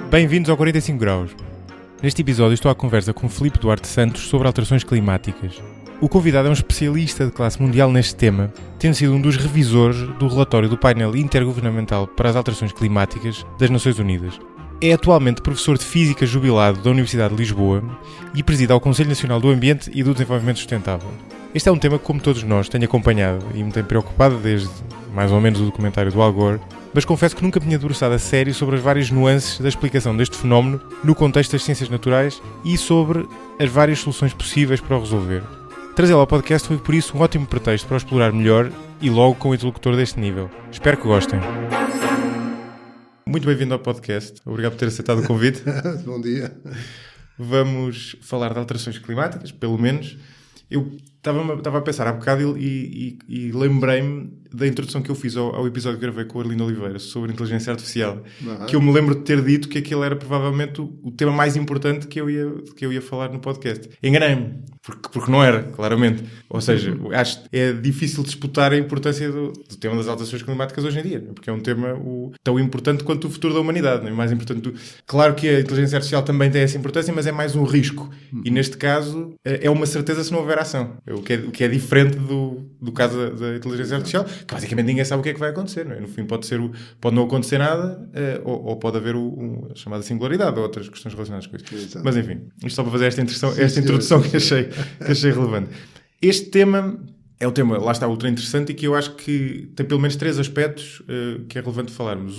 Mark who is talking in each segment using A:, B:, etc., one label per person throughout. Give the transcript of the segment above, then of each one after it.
A: Bem-vindos ao 45 Graus. Neste episódio estou à conversa com Filipe Duarte Santos sobre alterações climáticas. O convidado é um especialista de classe mundial neste tema, tendo sido um dos revisores do relatório do painel intergovernamental para as alterações climáticas das Nações Unidas. É atualmente professor de Física jubilado da Universidade de Lisboa e preside ao Conselho Nacional do Ambiente e do Desenvolvimento Sustentável. Este é um tema que, como todos nós, tenho acompanhado e me tem preocupado desde mais ou menos o documentário do Al Gore, mas confesso que nunca me tinha debruçado a sério sobre as várias nuances da explicação deste fenómeno no contexto das ciências naturais e sobre as várias soluções possíveis para o resolver. Trazê-lo ao podcast foi por isso um ótimo pretexto para o explorar melhor e logo com o interlocutor deste nível. Espero que gostem. Muito bem-vindo ao podcast. Obrigado por ter aceitado o convite.
B: Bom dia.
A: Vamos falar de alterações climáticas, pelo menos. Eu estava a pensar há bocado e lembrei-me da introdução que eu fiz ao episódio que gravei com o Arlindo Oliveira sobre inteligência artificial, que eu me lembro de ter dito que aquele era provavelmente o tema mais importante que eu ia falar no podcast. Enganei-me, porque não era, claramente. Ou seja, acho que é difícil disputar a importância do tema das alterações climáticas hoje em dia, porque é um tema tão importante quanto o futuro da humanidade. Não é? Mais importante Claro que a inteligência artificial também tem essa importância, mas é mais um risco. E neste caso é uma certeza se não houver ação. O que é diferente do caso da inteligência artificial, que basicamente ninguém sabe o que é que vai acontecer. Não é? No fim pode não acontecer nada, ou pode haver a chamada singularidade ou outras questões relacionadas com isso.
B: Exato.
A: Mas enfim, isto só para fazer esta introdução que achei relevante. Este tema é um tema, lá está, ultra interessante e que eu acho que tem pelo menos 3 aspectos que é relevante falarmos.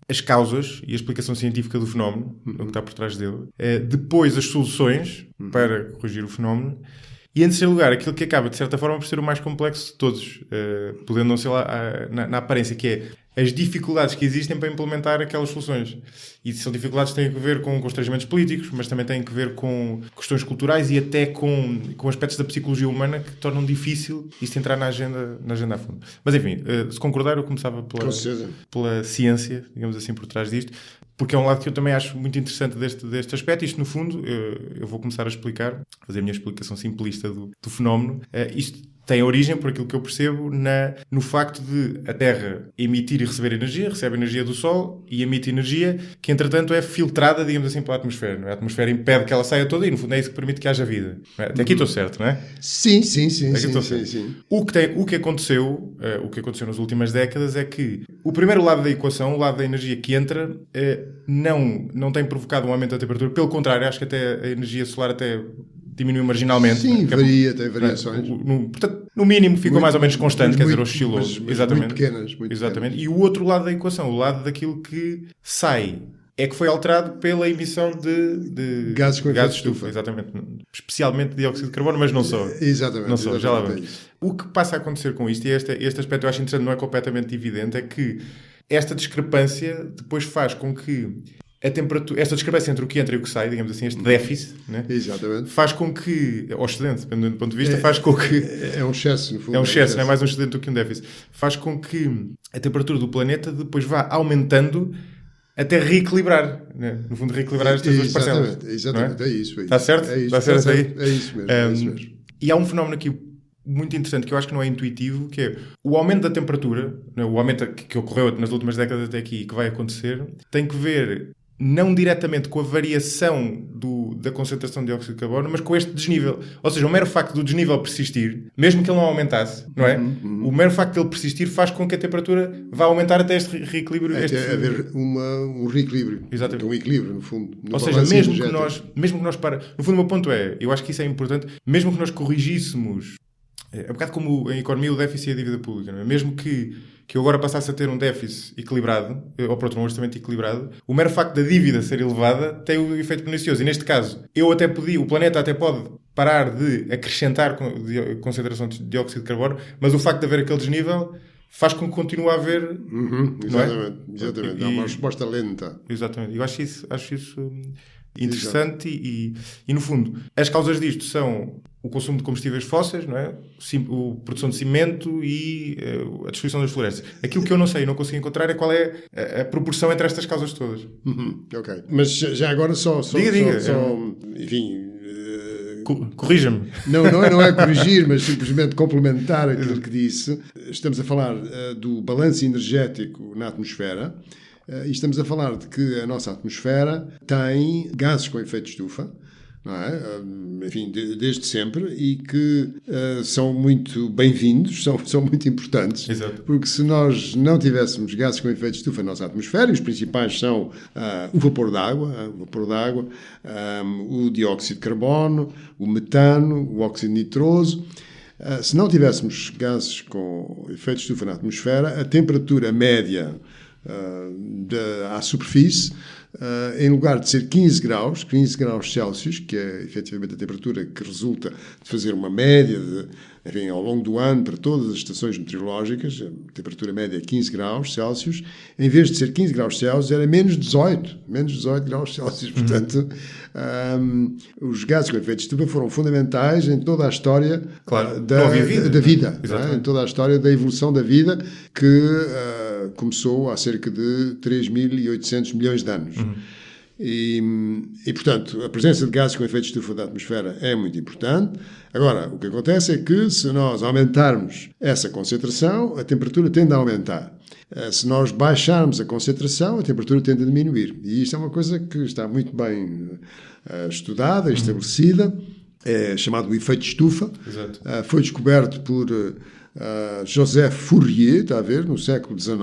A: As causas e a explicação científica do fenómeno, o que está por trás dele. Depois, as soluções para corrigir o fenómeno. E, em terceiro lugar, aquilo que acaba, de certa forma, por ser o mais complexo de todos, podendo não ser lá na aparência, que é as dificuldades que existem para implementar aquelas soluções. E são dificuldades que têm a ver com constrangimentos políticos, mas também têm a ver com questões culturais e até com aspectos da psicologia humana que tornam difícil isto entrar na agenda a fundo. Mas, enfim, se concordar, eu começava pela ciência, digamos assim, por trás disto, porque é um lado que eu também acho muito interessante deste aspecto. Isto, no fundo, eu vou começar a explicar, fazer a minha explicação simplista do fenómeno. Isto tem origem, por aquilo que eu percebo, no facto de a Terra emitir e receber energia, recebe energia do Sol e emite energia que, entretanto, é filtrada, digamos assim, pela atmosfera. Não é? A atmosfera impede que ela saia toda e, no fundo, é isso que permite que haja vida. Não é? Até aqui estou certo, não é?
B: Sim.
A: O que aconteceu nas últimas décadas é que o primeiro lado da equação, o lado da energia que entra, não tem provocado um aumento da temperatura. Pelo contrário, acho que até a energia solar até diminuiu marginalmente.
B: Sim, tem variações.
A: Portanto, no mínimo ficou mais ou menos constante, quer dizer, oscilou. Exatamente.
B: Muito pequenas.
A: Exatamente. E o outro lado da equação, o lado daquilo que sai, é que foi alterado pela emissão de
B: gases com efeito de estufa.
A: Exatamente. Especialmente dióxido de carbono, mas não só.
B: Exatamente.
A: Não só, já lá vamos.
B: É
A: o que passa a acontecer com isto, e este aspecto eu acho interessante, não é completamente evidente, é que esta discrepância depois faz com que esta discrepância entre o que entra e o que sai, digamos assim, este déficit, né?
B: Exatamente.
A: Faz com que, ou excedente, dependendo do ponto de vista, faz com que...
B: É um excesso, no fundo.
A: É um excesso, não é mais um excedente do que um déficit. Faz com que a temperatura do planeta depois vá aumentando até reequilibrar, né? No fundo, reequilibrar estas duas parcelas.
B: Exatamente, é isso.
A: Está certo?
B: Está
A: certo aí?
B: É isso mesmo.
A: E há um fenómeno aqui muito interessante que eu acho que não é intuitivo, que é o aumento da temperatura, né? O aumento que ocorreu nas últimas décadas até aqui e que vai acontecer, tem que ver não diretamente com a variação da concentração de dióxido de carbono, mas com este desnível. Ou seja, o mero facto do desnível persistir, mesmo que ele não aumentasse, não é? O mero facto de ele persistir faz com que a temperatura vá aumentar até este reequilíbrio.
B: Haver um reequilíbrio.
A: Exatamente.
B: Um equilíbrio, no fundo.
A: Ou seja, mesmo que nós no fundo o meu ponto é, eu acho que isso é importante, mesmo que nós corrigíssemos, é um bocado como em economia o déficit e a dívida pública, não é? Mesmo que eu agora passasse a ter um déficit equilibrado, ou por outro, um orçamento equilibrado, o mero facto da dívida ser elevada tem o efeito beneficioso. E neste caso, o planeta até pode parar de acrescentar concentração de dióxido de carbono, mas o facto de haver aquele desnível faz com que continue a haver...
B: Exatamente. Há uma resposta lenta.
A: Exatamente. Eu acho isso interessante e, no fundo, as causas disto são o consumo de combustíveis fósseis, não é? A produção de cimento e a destruição das florestas. Aquilo que eu não sei e não consigo encontrar é qual é a proporção entre estas causas todas.
B: Ok. Mas já agora
A: Diga.
B: Enfim...
A: Corrija-me.
B: Não é corrigir, mas simplesmente complementar aquilo que disse. Estamos a falar do balanço energético na atmosfera. E estamos a falar de que a nossa atmosfera tem gases com efeito estufa, não é? Enfim, desde sempre, e que são muito bem-vindos, são muito importantes.
A: Exato.
B: Porque se nós não tivéssemos gases com efeito de estufa na nossa atmosfera, e os principais são o vapor d'água, o dióxido de carbono, o metano, o óxido nitroso. Se não tivéssemos gases com efeito de estufa na atmosfera, a temperatura média à superfície, em lugar de ser 15 graus Celsius, que é efetivamente a temperatura que resulta de fazer uma média enfim, ao longo do ano para todas as estações meteorológicas, a temperatura média é 15 graus Celsius, em vez de ser 15 graus Celsius, era menos 18 graus Celsius. Portanto, os gases com efeito de estufa foram fundamentais em toda a história da vida, em toda a história da evolução da vida, que começou há cerca de 3.800 milhões de anos. E, portanto, a presença de gases com efeito de estufa da atmosfera é muito importante. Agora, o que acontece é que, se nós aumentarmos essa concentração, a temperatura tende a aumentar. Se nós baixarmos a concentração, a temperatura tende a diminuir. E isto é uma coisa que está muito bem estudada, estabelecida. É chamado efeito de estufa. Foi descoberto por Joseph Fourier, está a ver, no século XIX,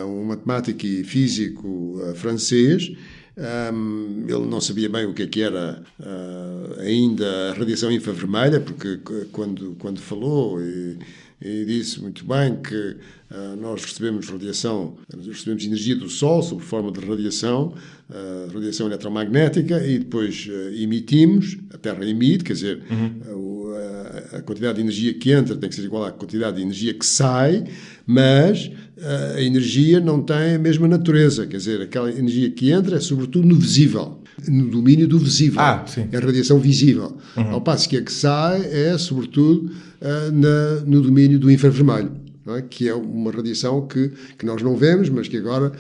B: um matemático e físico francês. Ele não sabia bem o que era ainda a radiação infravermelha, porque quando falou e disse muito bem que nós recebemos energia do Sol sob forma de radiação eletromagnética, e depois emitimos, a Terra emite, quer dizer, a quantidade de energia que entra tem que ser igual à quantidade de energia que sai, mas a energia não tem a mesma natureza, quer dizer, aquela energia que entra é sobretudo no visível, no domínio do visível, é a radiação visível, ao passo que a que sai é sobretudo no domínio do infravermelho, não é? Que é uma radiação que nós não vemos, mas que agora,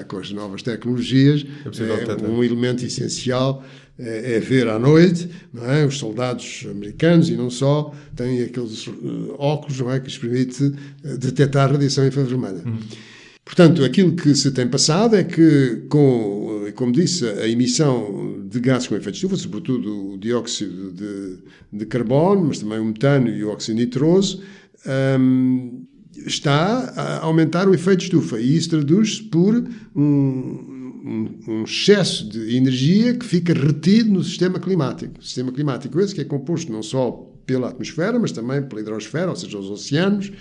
B: com as novas tecnologias, é um elemento essencial. É ver à noite, não é? Os soldados americanos, e não só, têm aqueles óculos, não é? Que lhes permite detectar a radiação infravermelha. Portanto, aquilo que se tem passado é que, como disse, a emissão de gases com efeito de estufa, sobretudo o dióxido de carbono, mas também o metano e o óxido nitroso, está a aumentar o efeito de estufa, e isso traduz-se por um excesso de energia que fica retido no sistema climático. O sistema climático esse que é composto não só pela atmosfera, mas também pela hidrosfera, ou seja, os oceanos,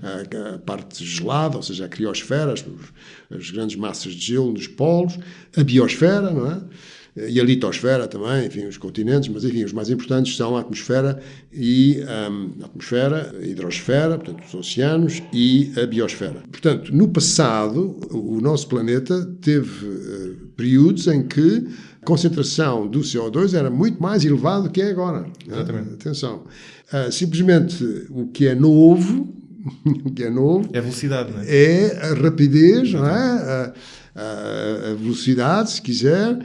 B: a parte gelada, ou seja, a criosfera, as grandes massas de gelo nos polos, a biosfera, não é? E a litosfera também, enfim, os continentes, mas enfim, os mais importantes são a atmosfera, a hidrosfera, portanto, os oceanos, e a biosfera. Portanto, no passado, o nosso planeta teve períodos em que a concentração do CO2 era muito mais elevada do que é agora.
A: Exatamente.
B: Atenção. Simplesmente o que é novo é a
A: velocidade, não é?
B: É a rapidez, não é? A velocidade, se quiser,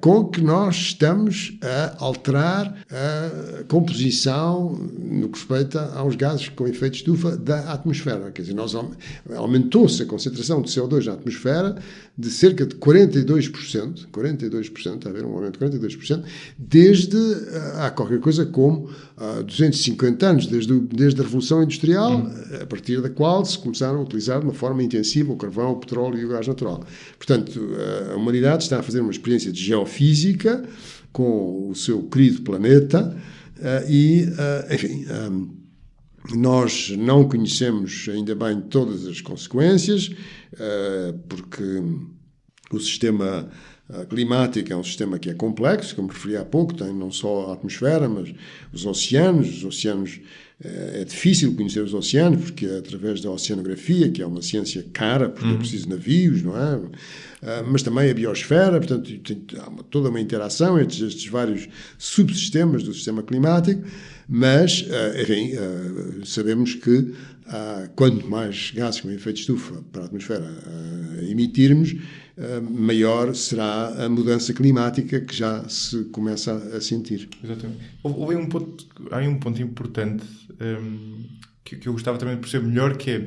B: com que nós estamos a alterar a composição no que respeita aos gases com efeito de estufa da atmosfera. Quer dizer, aumentou-se a concentração de CO2 na atmosfera de cerca de 42%, está a ver, um aumento de 42%, desde há qualquer coisa como 250 anos, desde a Revolução Industrial, a partir da qual se começaram a utilizar de uma forma intensiva o carvão, o petróleo e o gás natural. Portanto, a humanidade está a fazer uma experiência de geofísica com o seu querido planeta enfim, nós não conhecemos ainda bem todas as consequências, porque o sistema climático é um sistema que é complexo, como referi há pouco, tem não só a atmosfera, mas os oceanos. É difícil conhecer os oceanos, porque é através da oceanografia, que é uma ciência cara, porque é preciso navios, não é? Mas também a biosfera, portanto, há toda uma interação entre estes vários subsistemas do sistema climático, mas, enfim, sabemos que quanto mais gases com efeito de estufa para a atmosfera emitirmos, maior será a mudança climática que já se começa a sentir.
A: Exatamente. Há um ponto importante que eu gostava também de perceber melhor, que é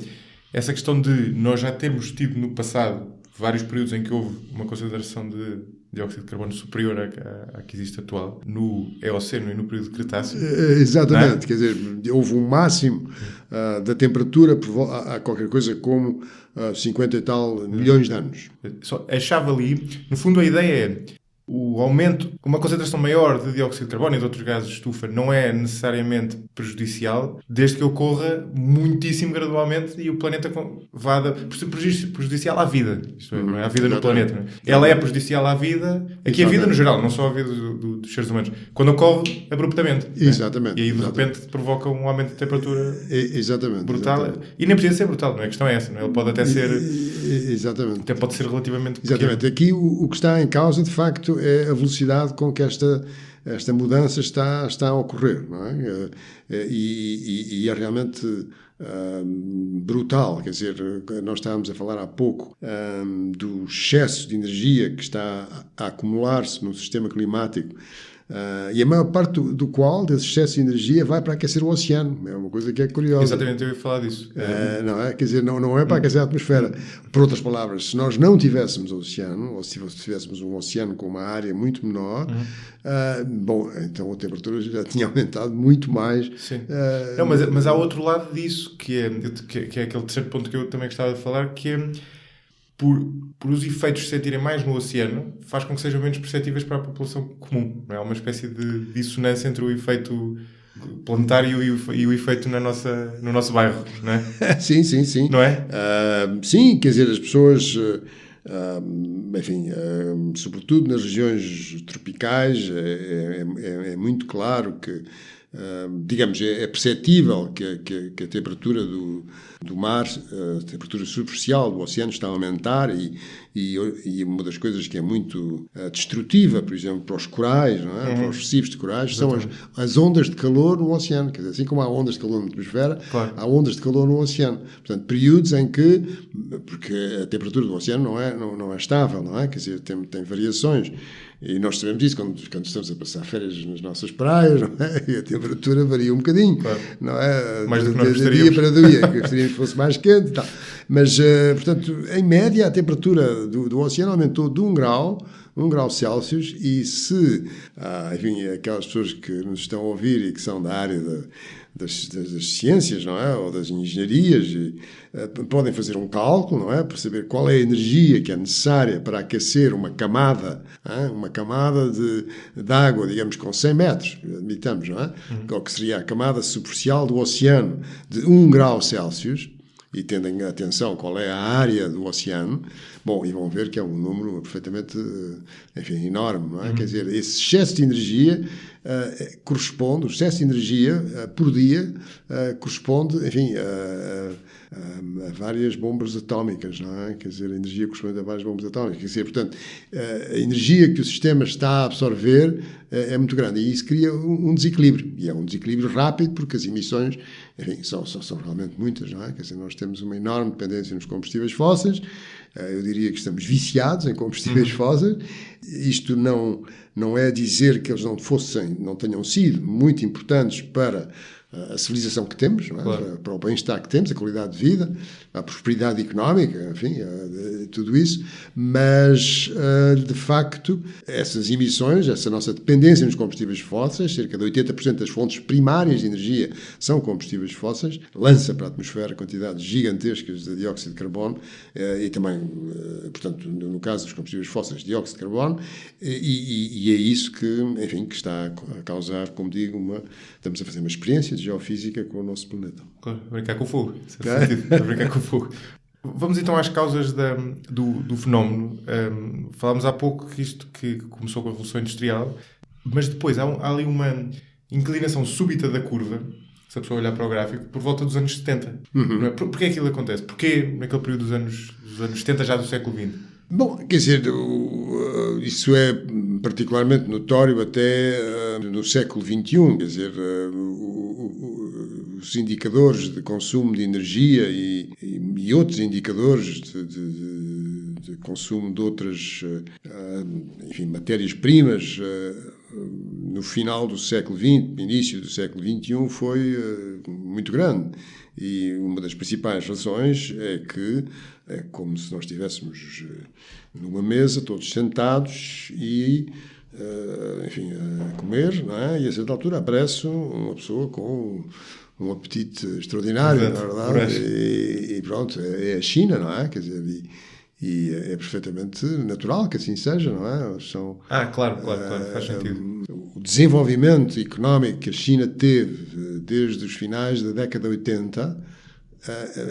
A: essa questão de nós já termos tido no passado vários períodos em que houve uma concentração de dióxido de carbono superior à que existe atual, no Eoceno e no período Cretáceo.
B: Exatamente, quer dizer, houve um máximo da temperatura há qualquer coisa como 50 e tal milhões de anos.
A: Achava ali, no fundo a ideia é o aumento, uma concentração maior de dióxido de carbono e de outros gases de estufa não é necessariamente prejudicial, desde que ocorra muitíssimo gradualmente e o planeta vá prejudicial à vida. Isto é, não é à vida no planeta. Não é? Ela é prejudicial à vida, aqui a vida no geral, não só a vida dos seres humanos, quando ocorre abruptamente.
B: Exatamente.
A: E aí de repente provoca um aumento de temperatura brutal.
B: Exatamente.
A: E nem precisa ser brutal, não é? A questão é essa. Não é? Ele pode até ser...
B: Exatamente.
A: Até pode ser relativamente pequeno.
B: Exatamente. Aqui o que está em causa, de facto, é a velocidade com que esta mudança está a ocorrer, não é? E é realmente brutal, quer dizer, nós estávamos a falar há pouco do excesso de energia que está a acumular-se no sistema climático. E a maior parte do qual, desse excesso de energia, vai para aquecer o oceano. É uma coisa que é curiosa.
A: Exatamente, eu ia falar disso.
B: Não é? Quer dizer, não é para aquecer a atmosfera. Por outras palavras, se nós não tivéssemos oceano, ou se tivéssemos um oceano com uma área muito menor, bom, então a temperatura já tinha aumentado muito mais.
A: Sim. Não, mas há outro lado disso, que é aquele terceiro ponto que eu também gostava de falar, que é por os efeitos se sentirem mais no oceano, faz com que sejam menos perceptíveis para a população comum. Não é? Há uma espécie de dissonância entre o efeito planetário e o efeito no nosso bairro, não é?
B: Sim.
A: Não é?
B: Sim, quer dizer, as pessoas... enfim, sobretudo nas regiões tropicais, é muito claro que, digamos, é perceptível que a temperatura do mar, a temperatura superficial do oceano está a aumentar e uma das coisas que é muito destrutiva, por exemplo, para os corais, não é? Para os recifes de corais, são as ondas de calor no oceano. Quer dizer, assim como há ondas de calor na atmosfera, claro, há ondas de calor no oceano. Portanto, períodos em que, porque a temperatura do oceano não é estável, não é? Quer dizer, tem variações. E nós sabemos isso quando estamos a passar férias nas nossas praias, não é? E a temperatura varia um bocadinho, claro, não é?
A: Mais do que nós
B: gostaríamos. Dia para dia, que gostaríamos que fosse mais quente e tal. Mas, portanto, em média, a temperatura do oceano aumentou de 1 grau Celsius, e se, enfim, aquelas pessoas que nos estão a ouvir e que são da área das ciências, não é? Ou das engenharias, podem fazer um cálculo, não é? Para saber qual é a energia que é necessária para aquecer uma camada de água, digamos, com 100 metros, admitamos, não é? Qual que seria a camada superficial do oceano de 1 grau Celsius, e tendo em atenção qual é a área do oceano, bom, e vão ver que é um número perfeitamente, enfim, enorme, não é? Quer dizer, esse excesso de energia corresponde, o excesso de energia por dia corresponde, enfim, a várias bombas atómicas, não é? Quer dizer, a energia corresponde a várias bombas atómicas. Quer dizer, portanto, a energia que o sistema está a absorver é muito grande, e isso cria um desequilíbrio, e é um desequilíbrio rápido, porque as emissões, enfim, são realmente muitas, não é? Quer dizer, nós temos uma enorme dependência nos combustíveis fósseis, eu diria que estamos viciados em combustíveis fósseis. Isto não é dizer que eles não tenham sido muito importantes para a civilização que temos, não é? Claro. Para o bem-estar que temos, a qualidade de vida, a prosperidade económica, enfim, tudo isso, mas, de facto, essas emissões, essa nossa dependência nos combustíveis fósseis, cerca de 80% das fontes primárias de energia são combustíveis fósseis, lança para a atmosfera quantidades gigantescas de dióxido de carbono, e também, portanto, no caso dos combustíveis fósseis, dióxido de carbono, e é isso que, enfim, que está a causar, como digo, estamos a fazer uma experiência de geofísica com o nosso planeta.
A: Claro, brincar com o fogo. Brincar com o fogo. Vamos então às causas do fenómeno. Falámos há pouco que começou com a Revolução Industrial, mas depois há ali uma inclinação súbita da curva, se a pessoa olhar para o gráfico, por volta dos anos 70. Não é? Porquê aquilo acontece? Porquê naquele período dos anos 70, já do século XX?
B: Bom, quer dizer, isso é particularmente notório até no século XXI, quer dizer, os indicadores de consumo de energia e outros indicadores de consumo de outras, enfim, matérias-primas, no final do século XX, no início do século XXI, foi muito grande. E uma das principais razões é que é como se nós estivéssemos numa mesa, todos sentados e, enfim, a comer, não é? E a certa altura aparece uma pessoa com um apetite extraordinário, na verdade, e pronto, é a China, não é? Quer dizer, e é perfeitamente natural que assim seja, não é?
A: Claro, faz sentido.
B: O desenvolvimento económico que a China teve desde os finais da década de 80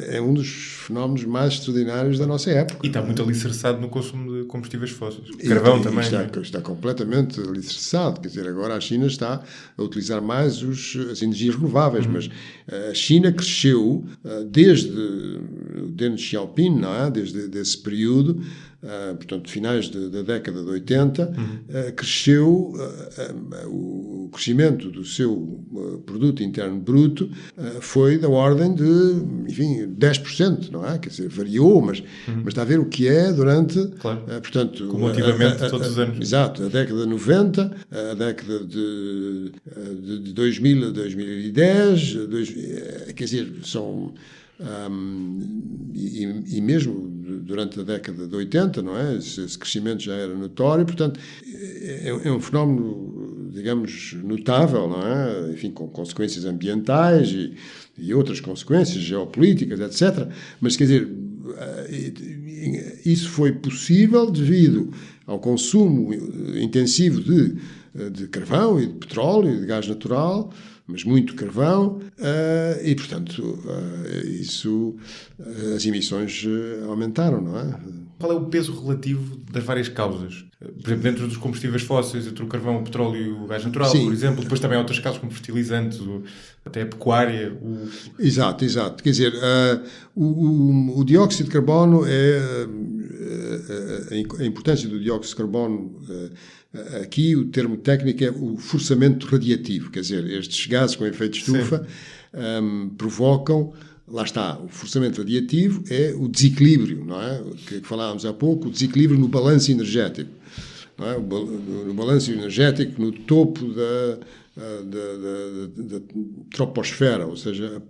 B: é um dos fenómenos mais extraordinários da nossa época.
A: E está muito alicerçado no consumo de combustíveis fósseis. Carvão também.
B: Está completamente alicerçado. Quer dizer, agora a China está a utilizar mais as energias renováveis, mas a China cresceu desde o Deng Xiaoping, não é? Desde esse período, portanto, finais da década de 80, cresceu o crescimento do seu produto interno bruto foi da ordem de, enfim, 10%, não é? Quer dizer, variou, mas está a ver o que é durante, portanto...
A: Cumulativamente todos os anos.
B: Exato, a década de 90, a década de 2000 a 2010, quer dizer, são... e mesmo durante a década de 80, não é? Esse crescimento já era notório, portanto, é um fenómeno, digamos, notável, não é? Enfim, com consequências ambientais e outras consequências geopolíticas, etc. Mas, quer dizer, isso foi possível devido ao consumo intensivo de carvão e de petróleo e de gás natural, mas muito carvão, e, portanto, as emissões aumentaram, não é?
A: Qual é o peso relativo das várias causas? Por exemplo, dentro dos combustíveis fósseis, entre o carvão, o petróleo e o gás natural,
B: Sim.
A: Por exemplo. Depois também há outras causas como fertilizantes, até a pecuária.
B: Exato. Quer dizer, o dióxido de carbono a importância do dióxido de carbono, aqui o termo técnico é o forçamento radiativo, quer dizer, estes gases com efeito de estufa provocam, lá está, o forçamento radiativo é o desequilíbrio, não é? Que falámos há pouco, o desequilíbrio no balanço energético, não é? No balanço energético, no topo da troposfera, ou seja,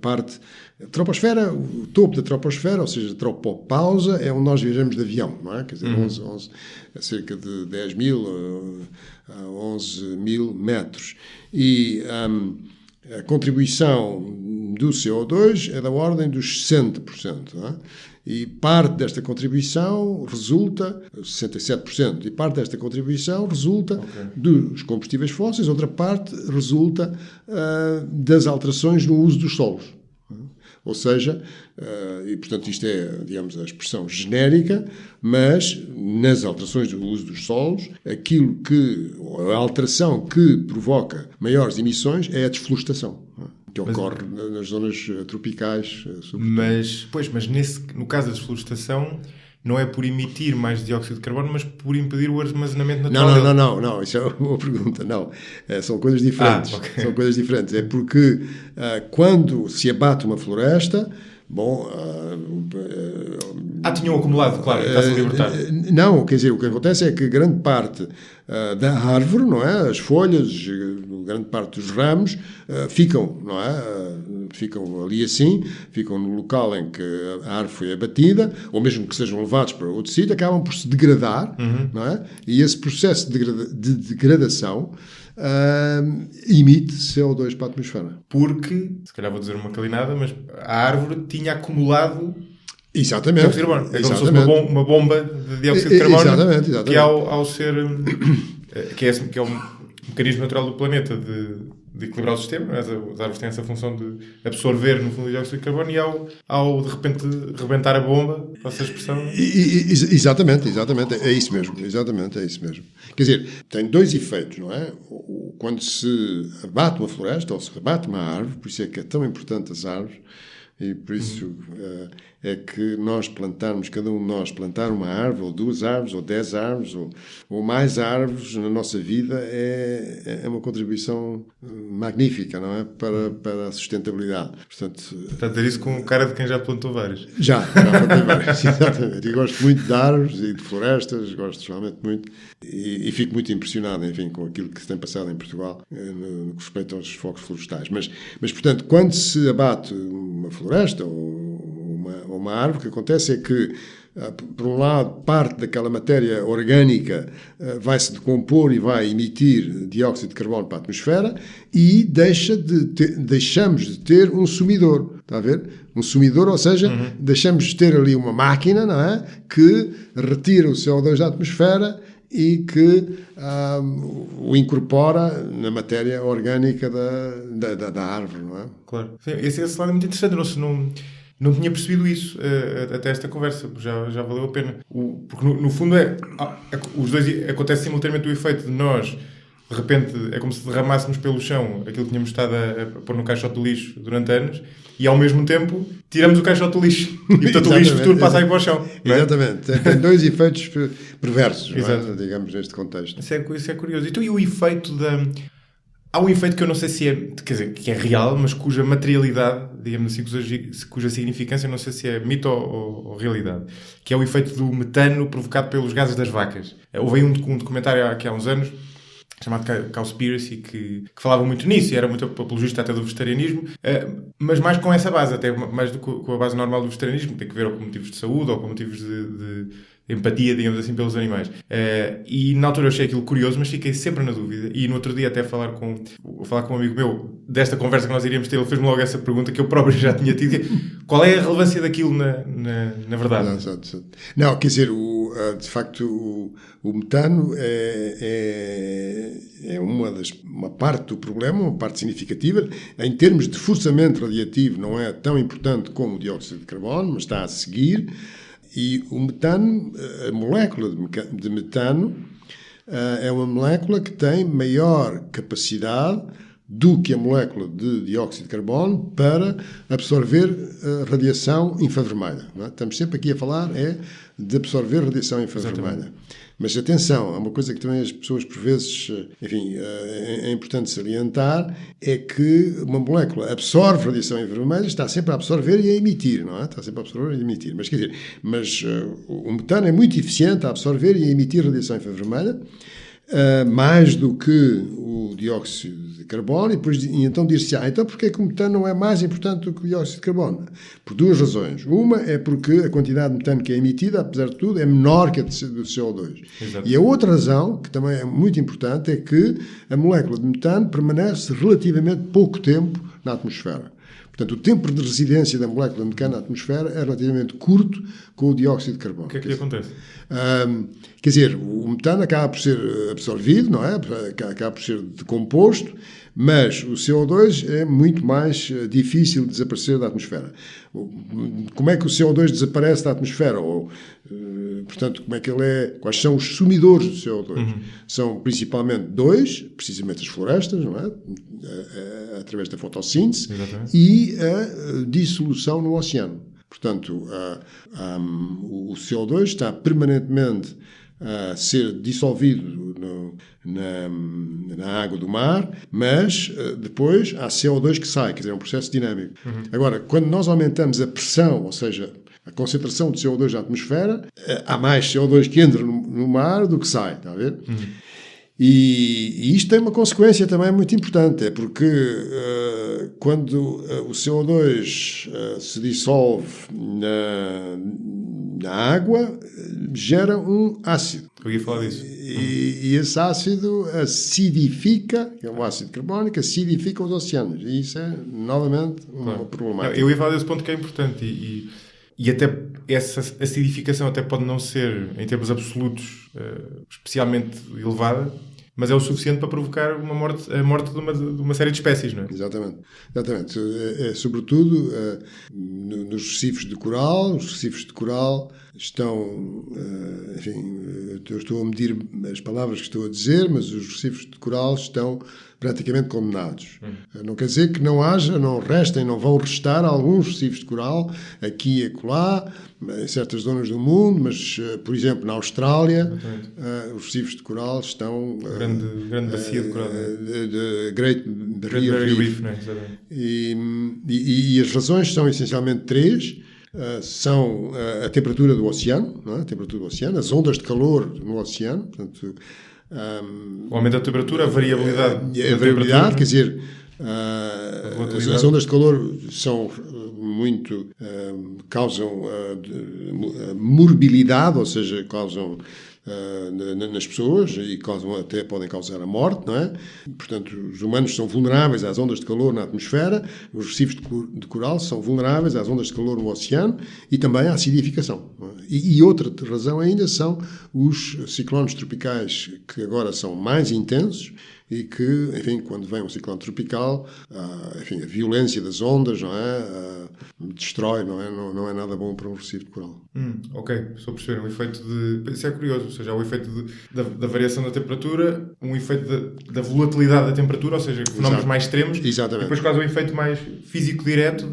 B: o topo da troposfera, ou seja, a tropopausa, é onde nós viajamos de avião, não é? Quer dizer, cerca de 10 mil a 11 mil metros. E a contribuição do CO2 é da ordem dos 60%, não é? E parte desta contribuição resulta, 67%, e parte desta contribuição resulta dos combustíveis fósseis, outra parte resulta das alterações no uso dos solos. Ou seja, e portanto isto é, digamos, a expressão genérica, mas nas alterações do uso dos solos, a alteração que provoca maiores emissões é a desflorestação, que ocorre nas zonas tropicais.
A: Mas no caso da desflorestação, não é por emitir mais dióxido de carbono, mas por impedir o armazenamento natural.
B: Não, isso é uma pergunta. Não, são coisas diferentes. São coisas diferentes. É porque quando se abate uma floresta,
A: tinham acumulado, claro, está-se a libertar.
B: Não, quer dizer, o que acontece é que grande parte da árvore, não é? As folhas, grande parte dos ramos ficam, não é? Ficam ali assim, ficam no local em que a árvore foi abatida, ou mesmo que sejam levados para outro sítio, acabam por se degradar, não é? E esse processo de degradação emite CO2 para a atmosfera.
A: Porque, se calhar vou dizer uma calinada, mas a árvore tinha acumulado
B: exatamente,
A: dióxido de carbono. É como se fosse uma bomba de dióxido de carbono.
B: Exatamente.
A: Que ao ser... que é um mecanismo natural do planeta de equilibrar o sistema. As árvores têm essa função de absorver, no fundo, o dióxido de carbono, e ao de repente rebentar a bomba, essa expressão...
B: Exatamente. É isso mesmo. Quer dizer, tem dois efeitos, não é? Quando se abate uma floresta ou se abate uma árvore, por isso é que é tão importante as árvores, e por isso é que nós plantarmos, cada um de nós plantar uma árvore, ou 2 árvores, ou 10 árvores, ou mais árvores na nossa vida é uma contribuição magnífica, não é? Para a sustentabilidade. Portanto,
A: está a dizer isso com cara de quem já plantou várias.
B: Já plantei várias, exatamente. E gosto muito de árvores e de florestas, gosto realmente muito. E fico muito impressionado, enfim, com aquilo que se tem passado em Portugal no que respeita aos focos florestais. Mas, portanto, quando se abate uma floresta ou uma árvore, o que acontece é que, por um lado, parte daquela matéria orgânica vai-se decompor e vai emitir dióxido de carbono para a atmosfera e deixamos de ter um sumidor. Está a ver? Um sumidor, ou seja, deixamos de ter ali uma máquina, não é? Que retira o CO2 da atmosfera e que o incorpora na matéria orgânica da árvore, não é?
A: Claro. Sim, esse lado é muito interessante. Não tinha percebido isso até esta conversa. Já valeu a pena. Porque, no fundo, os dois acontece simultaneamente o efeito de nós, de repente, é como se derramássemos pelo chão aquilo que tínhamos estado a pôr no caixote de lixo durante anos e, ao mesmo tempo, tiramos o caixote de lixo. E, portanto, o lixo futuro passa aí para o chão.
B: Exatamente. Tem 2 efeitos perversos, não é? Digamos, neste contexto.
A: Isso é curioso. Então, e o efeito da... Há um efeito que eu não sei se é, quer dizer, que é real, mas cuja materialidade, digamos assim, cuja significância, não sei se é mito ou realidade, que é o efeito do metano provocado pelos gases das vacas. Houve aí um documentário aqui há uns anos, chamado Cowspiracy, que falava muito nisso, e era muito apologista até do vegetarianismo, mas mais com essa base, até mais do que com a base normal do vegetarianismo, tem que ver ou com motivos de saúde ou com motivos de empatia, digamos assim, pelos animais. E na altura eu achei aquilo curioso, mas fiquei sempre na dúvida. E no outro dia até falar com um amigo meu, desta conversa que nós iríamos ter, ele fez-me logo essa pergunta que eu próprio já tinha tido. Qual é a relevância daquilo na verdade?
B: Não, quer dizer, de facto, o metano é uma parte do problema, uma parte significativa. Em termos de forçamento radiativo, não é tão importante como o dióxido de carbono, mas está a seguir. E o metano, a molécula de metano, é uma molécula que tem maior capacidade do que a molécula de dióxido de carbono para absorver radiação infravermelha. Não é? Estamos sempre aqui a falar de absorver radiação infravermelha. Mas atenção, há uma coisa que também as pessoas por vezes, enfim, é importante salientar, é que uma molécula absorve radiação infravermelha, está sempre a absorver e a emitir, não é? Está sempre a absorver e a emitir. Mas quer dizer, o metano é muito eficiente a absorver e a emitir radiação infravermelha, mais do que o dióxido de carbono, e então diz-se, então porquê é que o metano não é mais importante do que o dióxido de carbono? Por 2 razões. Uma é porque a quantidade de metano que é emitida, apesar de tudo, é menor que a do CO2.
A: Exato.
B: E a outra razão, que também é muito importante, é que a molécula de metano permanece relativamente pouco tempo na atmosfera. Portanto, o tempo de residência da molécula de metano na atmosfera é relativamente curto com o dióxido de carbono.
A: O que é que acontece?
B: Quer dizer, o metano acaba por ser absorvido, não é? Acaba por ser decomposto, mas o CO2 é muito mais difícil de desaparecer da atmosfera. Como é que o CO2 desaparece da atmosfera? Portanto, como é que ele é? Quais são os sumidores do CO2? São principalmente 2, precisamente as florestas, não é? Através da fotossíntese.
A: Exatamente.
B: E a dissolução no oceano. Portanto, o CO2 está permanentemente a ser dissolvido na água do mar, mas depois há CO2 que sai, quer dizer, é um processo dinâmico. Agora, quando nós aumentamos a pressão, ou seja, a concentração de CO2 na atmosfera, há mais CO2 que entra no mar do que sai, está a ver? E isto tem uma consequência também muito importante, é porque quando o CO2 se dissolve na água, gera um ácido.
A: Eu ia falar disso.
B: E esse ácido acidifica, que é um ácido carbónico, acidifica os oceanos. E isso é, novamente, uma problemática.
A: Eu ia falar desse ponto que é importante e até essa acidificação até pode não ser, em termos absolutos, especialmente elevada, mas é o suficiente para provocar a morte de uma série de espécies, não é?
B: Exatamente. Sobretudo nos recifes de coral. Os recifes de coral estão, enfim, eu estou a medir as palavras que estou a dizer, mas os recifes de coral estão praticamente condenados. Não quer dizer que não haja, não restem, não vão restar alguns recifes de coral aqui e acolá, em certas zonas do mundo, mas, por exemplo, na Austrália, os recifes de coral estão...
A: grande bacia de coral.
B: Great Barrier Reef.
A: Né?
B: E as razões são essencialmente três. São a temperatura do oceano, não é? A temperatura do oceano, as ondas de calor no oceano, portanto,
A: o aumento da temperatura, a variabilidade.
B: A variabilidade, quer dizer, as ondas de calor são muito causam morbilidade, ou seja, causam nas pessoas e até podem causar a morte, não é? Portanto, os humanos são vulneráveis às ondas de calor na atmosfera, os recifes de coral são vulneráveis às ondas de calor no oceano e também à acidificação. E outra razão ainda são os ciclones tropicais, que agora são mais intensos e que, enfim, quando vem um ciclone tropical, enfim, a violência das ondas, não é? Destrói, não é nada bom para um recife de coral.
A: Ok, estou a perceber. Um efeito de... Isso é curioso, ou seja, há o efeito da variação da temperatura, um efeito da volatilidade da temperatura, ou seja, fenómenos mais extremos.
B: Exatamente.
A: E depois quase um efeito mais físico direto,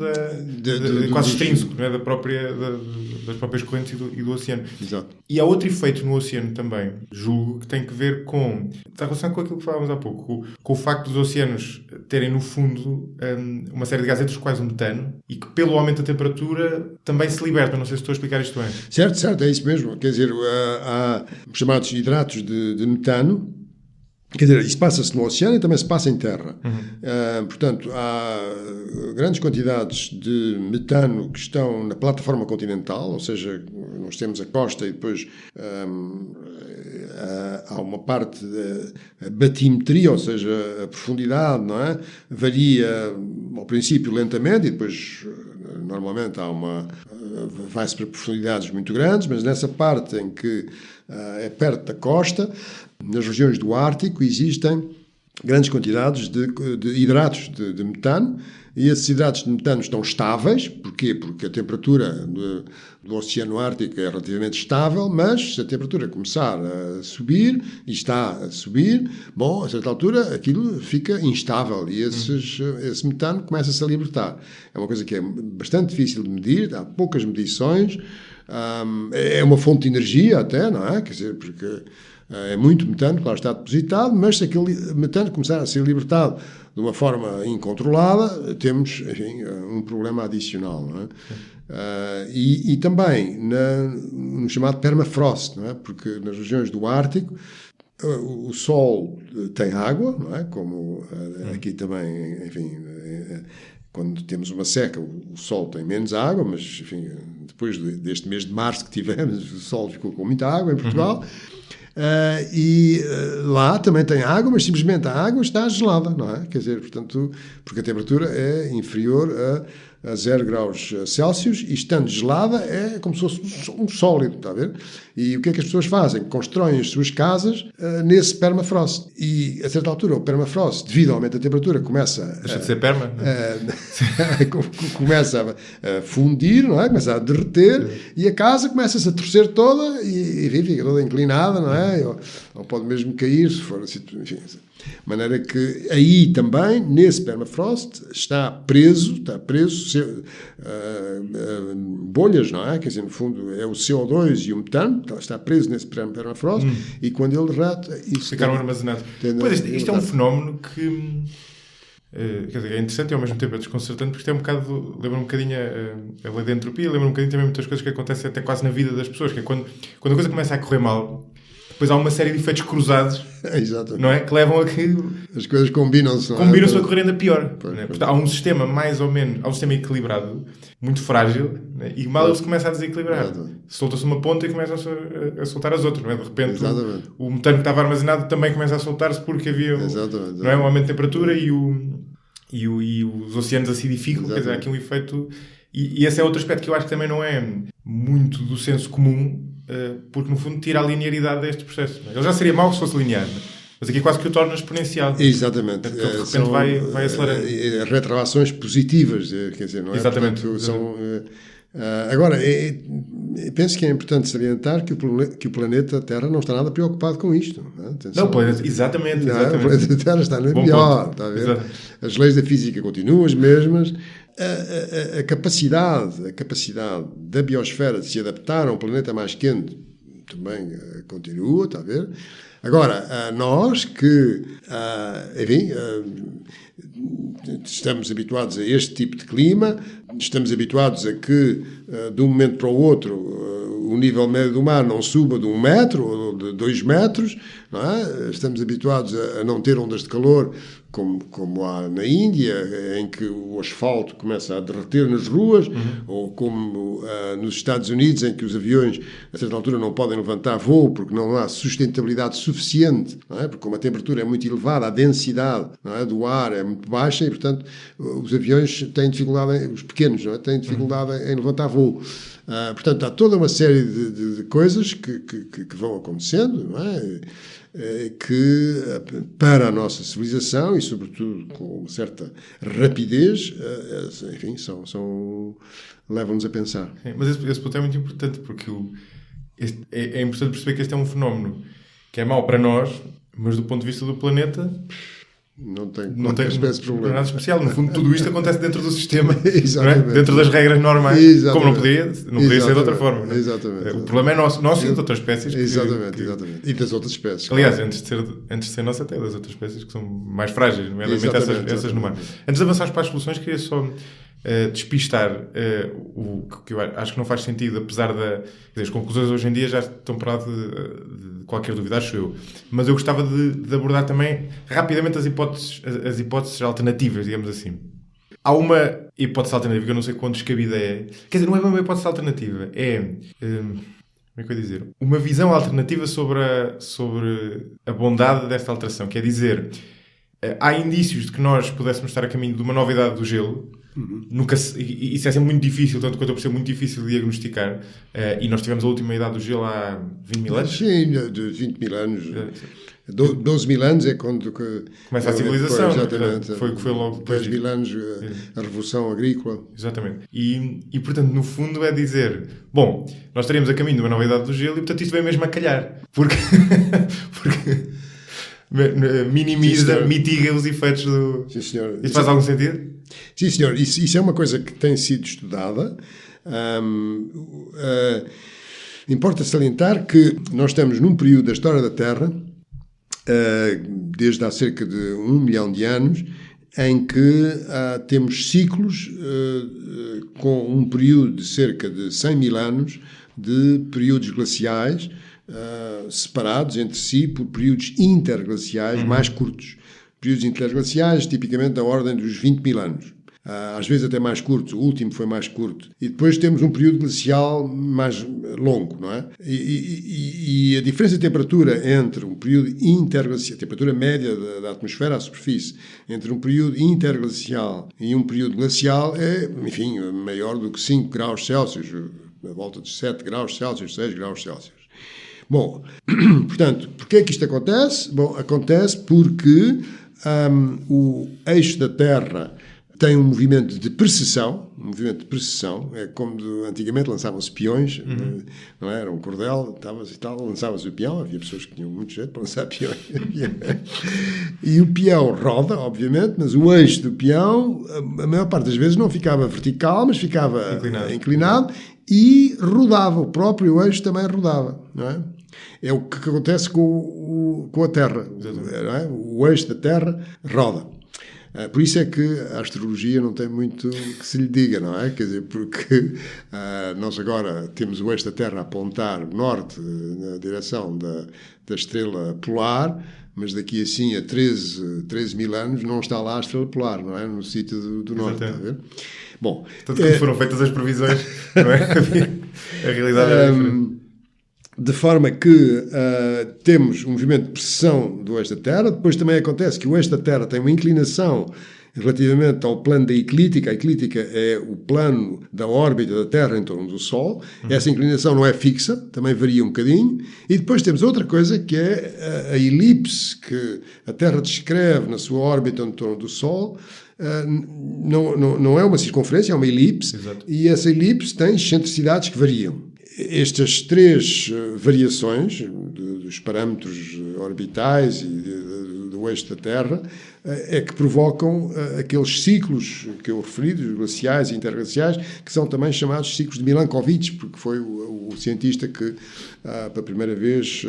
A: quase extrínseco, não é? Das próprias correntes e do oceano.
B: Exato.
A: E há outro efeito no oceano também, julgo, que tem que ver com... Está relacionado com aquilo que falávamos há pouco, com o facto dos oceanos terem, no fundo, uma série de gases, entre os quais o metano, e que, pelo aumento da temperatura, também se libertam. Não sei se estou a explicar isto bem.
B: Certo, é isso mesmo. Quer dizer, há chamados hidratos de metano. Quer dizer, isso passa-se no oceano e também se passa em terra. Portanto, há grandes quantidades de metano que estão na plataforma continental, ou seja, nós temos a costa e depois há uma parte da batimetria, ou seja, a profundidade, não é? Varia ao princípio lentamente e depois normalmente vai-se para profundidades muito grandes, mas nessa parte em que é perto da costa, nas regiões do Ártico, existem grandes quantidades de hidratos de metano, e esses hidratos de metano estão estáveis. Porquê? Porque a temperatura do Oceano Ártico é relativamente estável, mas se a temperatura começar a subir, e está a subir, bom, a certa altura aquilo fica instável e esse metano começa-se a libertar. É uma coisa que é bastante difícil de medir, há poucas medições, é uma fonte de energia até, não é? Quer dizer, porque é muito metano que lá está depositado, mas se aquele metano começar a ser libertado de uma forma incontrolada, temos, enfim, um problema adicional, não é? E também no chamado permafrost, não é? Porque nas regiões do Ártico o Sol tem água, não é? Como aqui também, enfim, quando temos uma seca, o Sol tem menos água, mas, enfim, depois deste mês de março que tivemos, o Sol ficou com muita água em Portugal. Lá também tem água, mas simplesmente a água está gelada, não é? Quer dizer, portanto, porque a temperatura é inferior a 0 graus Celsius e estando gelada é como se fosse um sólido, está a ver? E o que é que as pessoas fazem? Constroem as suas casas nesse permafrost. E a certa altura o permafrost, devido ao aumento da temperatura, começa
A: deixa de ser perma,
B: começa a fundir, não é? Começa a derreter e a casa começa-se a torcer toda e enfim, fica toda inclinada, não é? Ou pode mesmo cair, se for assim, enfim. De maneira que aí também, nesse permafrost, está preso bolhas, não é? Quer dizer, no fundo, é o CO2 e o metano, está preso nesse permafrost, e quando ele derrete...
A: Ficaram armazenados. Pois isto é um fenómeno que... quer dizer, é interessante e ao mesmo tempo é desconcertante, porque isto é um bocado, lembra um bocadinho a lei da entropia, lembra um bocadinho também muitas coisas que acontecem até quase na vida das pessoas, que é quando a coisa começa a correr mal, depois há uma série de efeitos cruzados, não é? Que levam a que
B: as coisas combinam-se
A: a correr ainda pior. Né? Portanto, há um sistema mais ou menos, há um sistema equilibrado, muito frágil, né? E mal ele se começa a desequilibrar. Solta-se uma ponta e começa a soltar as outras, não é? De repente o metano que estava armazenado também começa a soltar-se porque havia não é? Um aumento de temperatura e os oceanos acidificam, quer dizer, há aqui um efeito... E esse é outro aspecto que eu acho que também não é muito do senso comum, porque no fundo tira a linearidade deste processo. Ele já seria mau se fosse linear, mas aqui quase que o torna exponencial.
B: Exatamente.
A: De repente vai acelerando.
B: Retroações positivas, quer dizer, não é?
A: Exatamente.
B: Portanto, são Agora, penso que é importante salientar que o planeta Terra não está nada preocupado com isto.
A: Não, exatamente.
B: O planeta Terra está no melhor. Está a ver? Exato. As leis da física continuam as mesmas. A capacidade da biosfera de se adaptar a um planeta mais quente também continua, está a ver? Agora, nós que, enfim, estamos habituados a este tipo de clima, estamos habituados a que, de um momento para o outro, o nível médio do mar não suba de 1 metro ou de 2 metros, não é? Estamos habituados a não ter ondas de calor como há na Índia, em que o asfalto começa a derreter nas ruas, ou como nos Estados Unidos, em que os aviões, a certa altura, não podem levantar voo porque não há sustentabilidade suficiente, não é? Porque como a temperatura é muito elevada, a densidade, não é, do ar é muito baixa e, portanto, os aviões têm dificuldade, os pequenos, não é, têm dificuldade em levantar voo. Portanto, há toda uma série de coisas que vão acontecendo, não é? Que para a nossa civilização e sobretudo com uma certa rapidez, enfim, levam-nos a pensar.
A: Mas esse ponto é muito importante porque é importante perceber que este é um fenómeno que é mau para nós, mas do ponto de vista do planeta
B: não tem espécie de problema.
A: Nada especial. No fundo, tudo isto acontece dentro do sistema,
B: Exatamente.
A: Não é? Dentro das regras normais.
B: Exatamente.
A: Como não podia ser de outra forma. Não é?
B: Exatamente.
A: O problema é nosso e de outras espécies.
B: Exatamente. E das outras espécies.
A: Aliás, antes de ser nossa, até das outras espécies que são mais frágeis, nomeadamente essas no mar. Antes de avançarmos para as soluções, queria só despistar o que eu acho que não faz sentido, apesar as conclusões hoje em dia já estão para lá de qualquer dúvida, acho eu. Mas eu gostava de abordar também rapidamente as hipóteses alternativas, digamos assim. Há uma hipótese alternativa que eu não sei quão descabida é. Quer dizer, não é uma hipótese alternativa, como é que eu ia dizer? Uma visão alternativa sobre a bondade desta alteração, que é dizer, há indícios de que nós pudéssemos estar a caminho de uma nova idade do gelo. Isso é sempre muito difícil, tanto quanto eu percebo, muito difícil de diagnosticar, e nós tivemos a última idade do gelo há 20 mil anos?
B: Sim, de 20 mil anos. 12 mil anos é quando
A: começa a civilização.
B: Exatamente.
A: Foi logo depois
B: 10 mil anos a Revolução Agrícola.
A: Exatamente. E, portanto, no fundo é dizer, bom, nós estaríamos a caminho de uma nova idade do gelo e, portanto, isto vem mesmo a calhar. Porque minimiza, mitiga os efeitos do...
B: Sim, senhor.
A: Isto faz algum sentido?
B: Sim, senhor. Isso é uma coisa que tem sido estudada. Importa salientar que nós estamos num período da história da Terra, desde há cerca de 1 milhão de anos, em que temos ciclos com um período de cerca de 100 mil anos de períodos glaciais separados entre si por períodos interglaciais mais curtos. Períodos interglaciais, tipicamente da ordem dos 20 mil anos. Às vezes até mais curtos, o último foi mais curto. E depois temos um período glacial mais longo, não é? E a diferença de temperatura entre um período interglacial, a temperatura média da atmosfera à superfície, entre um período interglacial e um período glacial é, enfim, maior do que 5 graus Celsius, à volta de 7 graus Celsius, 6 graus Celsius. Bom, portanto, porquê é que isto acontece? Bom, acontece porque o eixo da Terra tem um movimento de precessão, é como antigamente lançavam-se peões, não é? Era um cordel, estava-se e tal, lançava-se o peão, havia pessoas que tinham muito jeito para lançar peões. E o peão roda, obviamente, mas o eixo do peão, a maior parte das vezes não ficava vertical, mas ficava inclinado e rodava, o próprio eixo também rodava, não é? É o que acontece com a Terra, não é? O eixo da Terra roda. Por isso é que a astrologia não tem muito que se lhe diga, não é? Quer dizer, porque nós agora temos o eixo da Terra a apontar norte, na direção da estrela polar, mas daqui assim a 13 mil anos não está lá a estrela polar, não é? No sítio do norte, está a ver? Bom,
A: tanto que foram feitas as previsões, não é? A realidade é diferente.
B: De forma que temos um movimento de precessão do eixo da Terra. Depois também acontece que o eixo da Terra tem uma inclinação relativamente ao plano da eclíptica. A eclíptica é o plano da órbita da Terra em torno do Sol. Essa inclinação não é fixa, também varia um bocadinho. E depois temos outra coisa que é a elipse que a Terra descreve na sua órbita em torno do Sol. não é uma circunferência, é uma elipse.
A: Exato.
B: E essa elipse tem excentricidades que variam. Estas três variações dos parâmetros orbitais e do eixo da Terra é que provocam aqueles ciclos que eu referi, dos glaciais e interglaciais, que são também chamados ciclos de Milankovitch, porque foi o cientista que, pela primeira vez,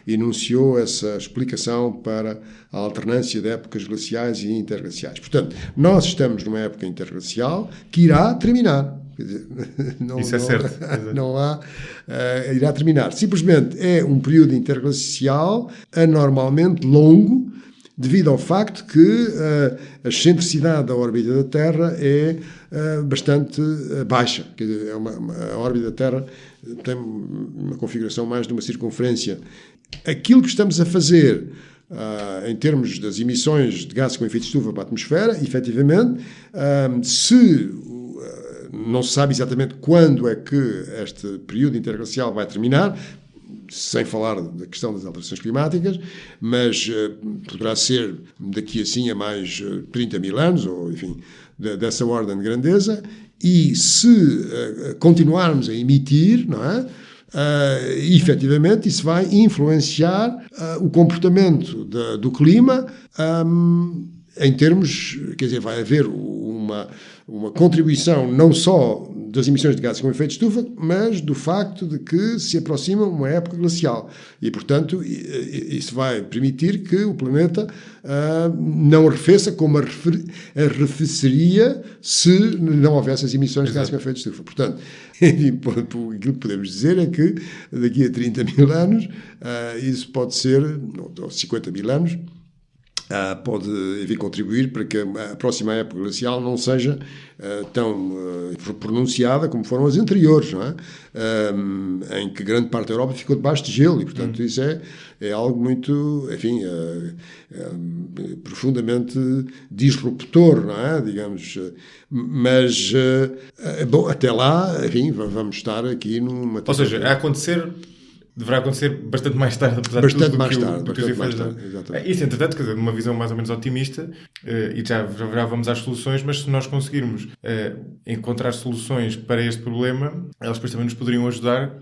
B: enunciou essa explicação para a alternância de épocas glaciais e interglaciais. Portanto, nós estamos numa época interglacial que irá terminar. Quer dizer,
A: isso é certo.
B: Irá terminar. Simplesmente é um período interglacial anormalmente longo, devido ao facto que a excentricidade da órbita da Terra é bastante baixa. Quer dizer, a órbita da Terra tem uma configuração mais de uma circunferência. Aquilo que estamos a fazer em termos das emissões de gases com efeito de estufa para a atmosfera, efetivamente, não se sabe exatamente quando é que este período interglacial vai terminar, sem falar da questão das alterações climáticas, mas poderá ser daqui assim a mais 30 mil anos, ou enfim, dessa ordem de grandeza, e se continuarmos a emitir, não é? Efetivamente, isso vai influenciar o comportamento do clima em termos, quer dizer, vai haver uma contribuição não só das emissões de gases com efeito de estufa, mas do facto de que se aproxima uma época glacial. E, portanto, isso vai permitir que o planeta não arrefeça como arrefeceria se não houvesse as emissões de gases com efeito de estufa. Portanto, aquilo que podemos dizer é que daqui a 30 mil anos, isso pode ser, ou 50 mil anos, pode vir contribuir para que a próxima época glacial não seja tão pronunciada como foram as anteriores, não é? Em que grande parte da Europa ficou debaixo de gelo e, portanto, isso é algo muito, enfim, profundamente disruptor, não é? Digamos, mas, bom, até lá, enfim, vamos estar aqui numa...
A: Ou seja, a acontecer... Deverá acontecer bastante mais tarde, apesar de tudo, do que os efeitos. Isso, entretanto, quer dizer, numa visão mais ou menos otimista, e já vamos às soluções, mas se nós conseguirmos encontrar soluções para este problema, elas depois também nos poderiam ajudar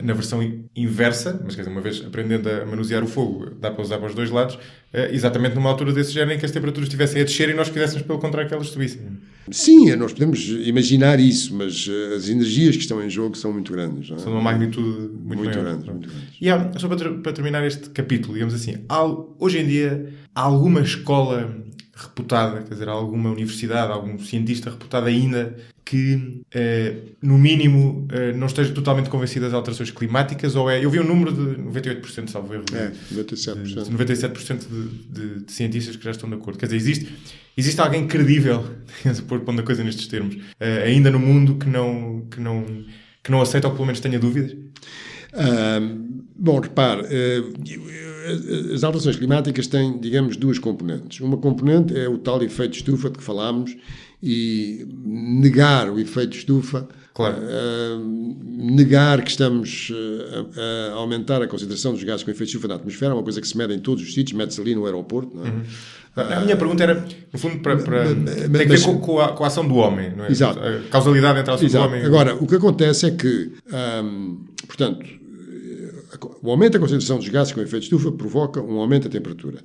A: na versão inversa, mas quer dizer, uma vez aprendendo a manusear o fogo, dá para usar para os dois lados, exatamente numa altura desse género em que as temperaturas estivessem a descer e nós quiséssemos, pelo contrário, que elas subissem.
B: Sim, nós podemos imaginar isso, mas as energias que estão em jogo são muito grandes. Não é?
A: São de uma magnitude muito maior.
B: Grandes.
A: E só para terminar este capítulo, digamos assim, hoje em dia há alguma escola reputada, quer dizer, alguma universidade, algum cientista reputado ainda que, no mínimo, não esteja totalmente convencido das alterações climáticas, ou eu vi um número de 98%, salvo erro.
B: 97%.
A: 97% de cientistas que já estão de acordo. Quer dizer, existe alguém credível, pondo a coisa nestes termos, ainda no mundo que não aceita ou pelo menos tenha dúvidas?
B: Bom, repare, as alterações climáticas têm, digamos, duas componentes. Uma componente é o tal efeito de estufa de que falámos, e negar o efeito de estufa,
A: claro.
B: Negar que estamos a aumentar a concentração dos gases com efeito de estufa na atmosfera, é uma coisa que se mede em todos os sítios, mede-se ali no aeroporto. Não é?
A: A minha pergunta era, no fundo, tem a ver com a ação do homem, não é?
B: Exato.
A: A causalidade entre a ação do homem.
B: Agora, o que acontece é que, portanto, o aumento da concentração dos gases com efeito de estufa provoca um aumento da temperatura.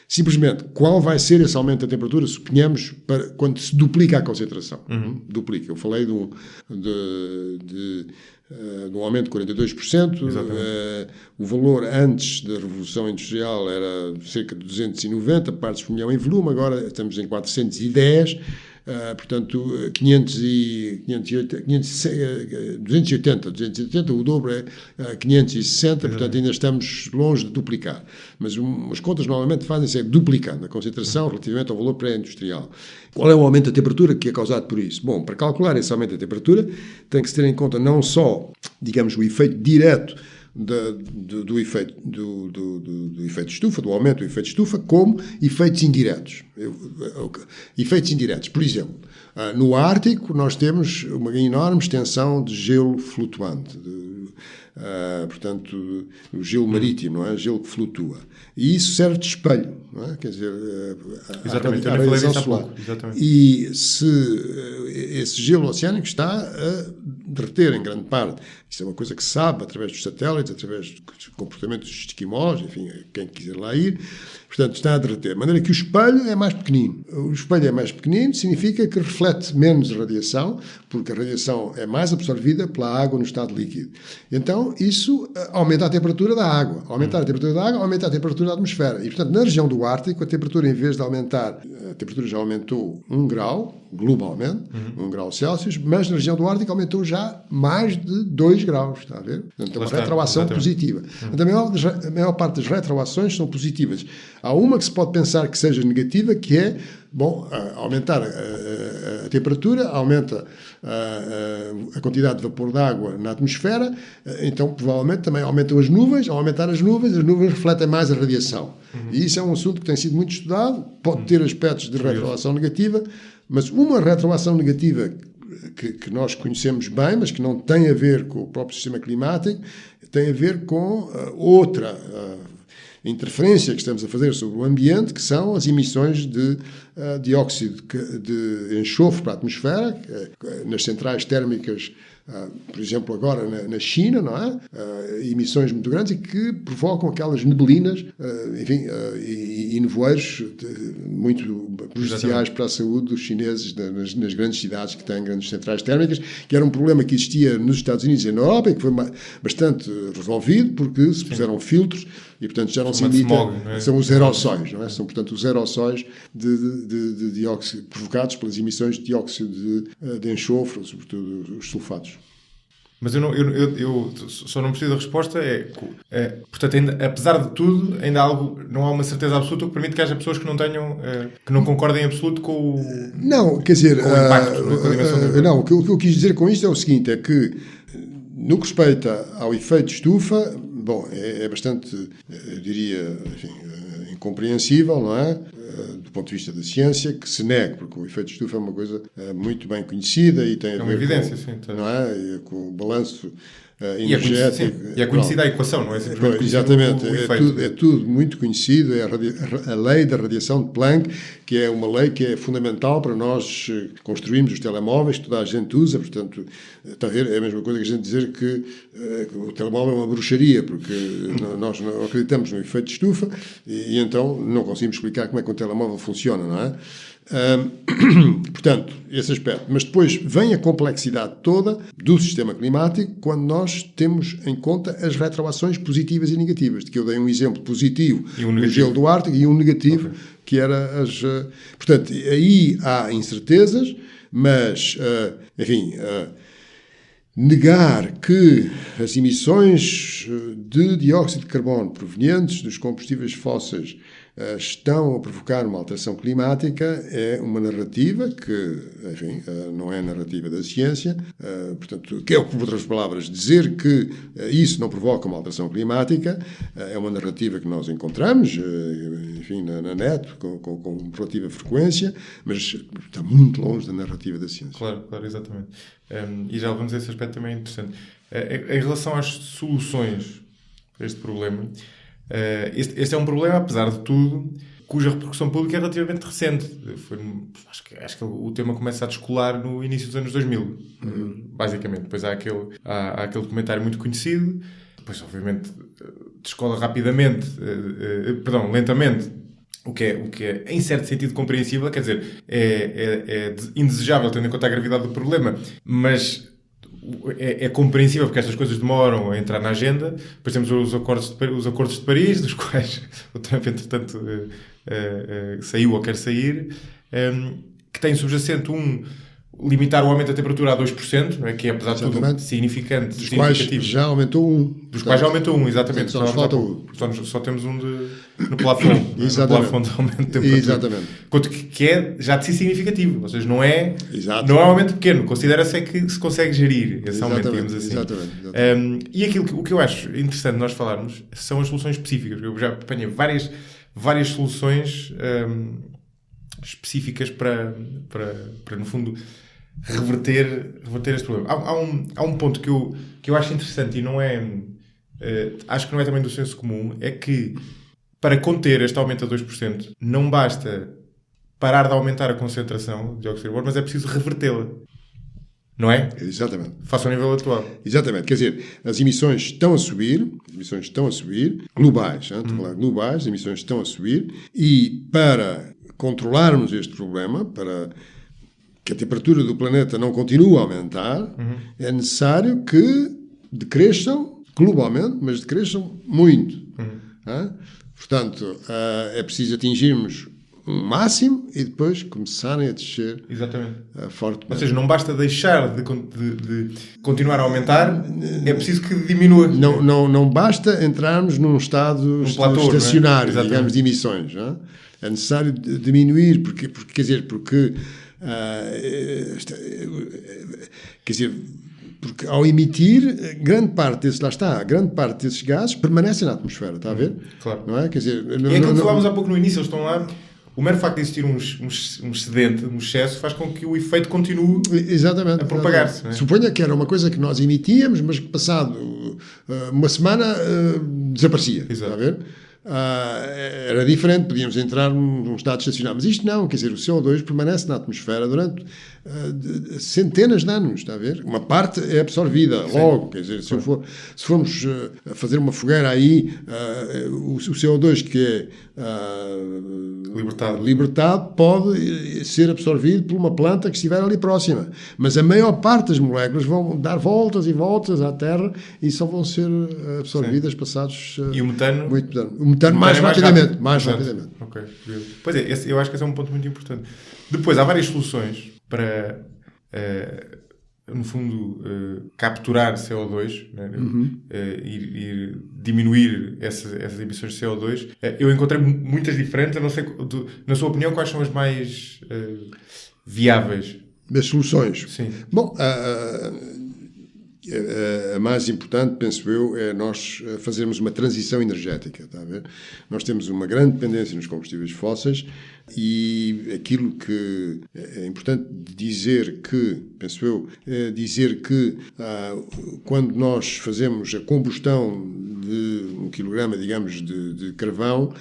B: Simplesmente, qual vai ser esse aumento da temperatura, suponhamos, quando se duplica a concentração? Duplica. Eu falei de um aumento de 42%. O valor antes da Revolução Industrial era cerca de 290 partes por milhão em volume, agora estamos em 410. Portanto, 280, o dobro é 560, portanto ainda estamos longe de duplicar. Mas as contas normalmente fazem-se é duplicando a concentração relativamente ao valor pré-industrial. Qual é o aumento da temperatura que é causado por isso? Bom, para calcular esse aumento da temperatura tem que se ter em conta não só, digamos, o efeito direto do efeito de estufa, do aumento do efeito de estufa, como efeitos indiretos. Efeitos indiretos, por exemplo, No Ártico, nós temos uma enorme extensão de gelo flutuante, portanto, o gelo marítimo, não é? Gelo que flutua. E isso serve de espelho, não é? Quer dizer,
A: exatamente,
B: a
A: eu nem falei
B: radiação
A: disso há
B: solar.
A: pouco. Exatamente.
B: E se esse gelo oceânico está a derreter em grande parte, isso é uma coisa que se sabe através dos satélites, através do comportamento dos esquimós, enfim, quem quiser lá ir, portanto, está a derreter. De maneira que o espelho é mais pequenino. O espelho é mais pequenino, significa que reflete menos radiação, porque a radiação é mais absorvida pela água no estado líquido. Então, isso aumenta a temperatura da água. Aumentar a temperatura da água, aumenta a temperatura da atmosfera. E, portanto, na região do Ártico, a temperatura, em vez de aumentar, a temperatura já aumentou 1 grau, globalmente, 1 grau Celsius, mas na região do Ártico aumentou já mais de 2 graus, está a ver? Portanto, é uma retroação positiva. A maior parte das retroações são positivas. Há uma que se pode pensar que seja negativa, que é, aumentar a temperatura, aumenta a quantidade de vapor d'água na atmosfera, então provavelmente também aumentam as nuvens. Ao aumentar as nuvens refletem mais a radiação. E isso é um assunto que tem sido muito estudado, pode ter aspectos de retroação negativa, mas uma retroação negativa que nós conhecemos bem, mas que não tem a ver com o próprio sistema climático, tem a ver com outra interferência que estamos a fazer sobre o ambiente, que são as emissões de dióxido de enxofre para a atmosfera, nas centrais térmicas, por exemplo, agora na China, não é? Emissões muito grandes e que provocam aquelas neblinas, enfim, e nevoeiros muito prejudiciais para a saúde dos chineses nas grandes cidades que têm grandes centrais térmicas, que era um problema que existia nos Estados Unidos e na Europa e que foi bastante resolvido porque se puseram filtros e, portanto, já não se emite. São os aerossóis, não é? São, portanto, os aerossóis de dióxido provocados pelas emissões de dióxido de enxofre, sobretudo os sulfatos.
A: Mas eu só não preciso da resposta. Portanto, apesar de tudo, ainda há não há uma certeza absoluta, o que permite que haja pessoas que não tenham, que não concordem em absoluto com o,
B: não, quer dizer,
A: com o impacto, com a dimensão do...
B: Não, o que eu quis dizer com isto é o seguinte, é que no que respeita ao efeito de estufa, é bastante, eu diria, enfim, incompreensível, não é? Do ponto de vista da ciência, que se negue, porque o efeito de estufa é uma coisa muito bem conhecida e tem a ver
A: uma evidência,
B: com,
A: sim,
B: não é? Com o balanço energético.
A: E é conhecida a equação, não é? Simplesmente
B: exatamente, é tudo muito conhecido, é a lei da radiação de Planck, que é uma lei que é fundamental para nós construirmos os telemóveis que toda a gente usa, portanto, está a ver, é a mesma coisa que a gente dizer que o telemóvel é uma bruxaria, porque nós não acreditamos no efeito de estufa e então não conseguimos explicar como é que um telemóvel funciona, não é? Portanto, esse aspecto. Mas depois vem a complexidade toda do sistema climático quando nós temos em conta as retroações positivas e negativas. De que eu dei um exemplo positivo no gelo do Ártico e um negativo, que era as... portanto, aí há incertezas, mas, enfim... negar que as emissões de dióxido de carbono provenientes dos combustíveis fósseis estão a provocar uma alteração climática é uma narrativa que, enfim, não é a narrativa da ciência, portanto, que é, por outras palavras, dizer que isso não provoca uma alteração climática é uma narrativa que nós encontramos, enfim, na net, com relativa frequência, mas está muito longe da narrativa da ciência.
A: Claro, exatamente. E já vamos a esse aspecto também interessante. Em relação às soluções para este problema, este é um problema, apesar de tudo, cuja repercussão pública é relativamente recente. Acho que o tema começa a descolar no início dos anos 2000, basicamente. Depois há aquele documentário muito conhecido, depois, obviamente, descola rapidamente, lentamente, o que é, em certo sentido, compreensível. Quer dizer, é indesejável, tendo em conta a gravidade do problema, mas é compreensível porque estas coisas demoram a entrar na agenda. Depois temos os acordos de Paris, dos quais o Trump, entretanto, saiu ou quer sair, que tem subjacente limitar o aumento da temperatura a 2%, não é? Que é, apesar de tudo, significante.
B: Dos quais já aumentou 1.
A: Dos quais já aumentou 1, exatamente.
B: Só falta 1.
A: Só temos no plafond.
B: Exatamente.
A: No plafond de aumento de temperatura.
B: Exatamente.
A: Quanto que é já de si significativo. Ou seja, não é um aumento pequeno. Considera-se que se consegue gerir esse aumento, digamos assim.
B: Exatamente.
A: E o que eu acho interessante nós falarmos são as soluções específicas. Eu já apanhei várias soluções específicas para no fundo, reverter este problema. Há um ponto que eu acho interessante e não é... acho que não é também do senso comum, é que para conter este aumento a 2%, não basta parar de aumentar a concentração de dióxido de carbono, mas é preciso revertê-la. Não é?
B: Exatamente.
A: Face ao nível atual.
B: Exatamente. Quer dizer, as emissões estão a subir, globais, globais, as emissões estão a subir, e para controlarmos este problema, para que a temperatura do planeta não continue a aumentar, é necessário que decresçam globalmente, mas decresçam muito. Portanto, é preciso atingirmos um máximo e depois começarem a descer.
A: Exatamente.
B: Fortemente.
A: Ou seja, não basta deixar de continuar a aumentar, é preciso que diminua.
B: Não basta entrarmos num estado
A: platô,
B: estacionário, digamos, de emissões. Não é? É necessário diminuir, porque porque ao emitir, grande parte desses gases permanecem na atmosfera, está a ver?
A: Claro.
B: Não é? Quer dizer,
A: é aquilo que falámos há pouco no início, eles estão lá. O mero facto de existir um excedente, um excesso, faz com que o efeito continue a propagar-se. É?
B: Suponha que era uma coisa que nós emitíamos, mas que passado uma semana desaparecia.
A: Exato.
B: Está a ver? Era diferente, podíamos entrar num estado estacionário, mas isto não, quer dizer, o CO2 permanece na atmosfera durante centenas de anos, está a ver? Uma parte é absorvida logo, quer dizer, se formos fazer uma fogueira aí, o CO2 que é libertado pode ser absorvido por uma planta que estiver ali próxima, mas a maior parte das moléculas vão dar voltas e voltas à Terra e só vão ser absorvidas passados
A: e o metano?
B: O metano mais rapidamente.
A: Okay. Pois é, eu acho que esse é um ponto muito importante. Depois, há várias soluções para, no fundo, capturar CO2, né? E diminuir essas emissões de CO2. Eu encontrei muitas diferentes, eu não sei, na sua opinião, quais são as mais viáveis?
B: Das soluções?
A: Sim.
B: Bom, a mais importante, penso eu, é nós fazermos uma transição energética, está a ver? Nós temos uma grande dependência nos combustíveis fósseis e aquilo que é importante dizer que, penso eu, é dizer que quando nós fazemos a combustão de 1 kg, digamos, de carvão,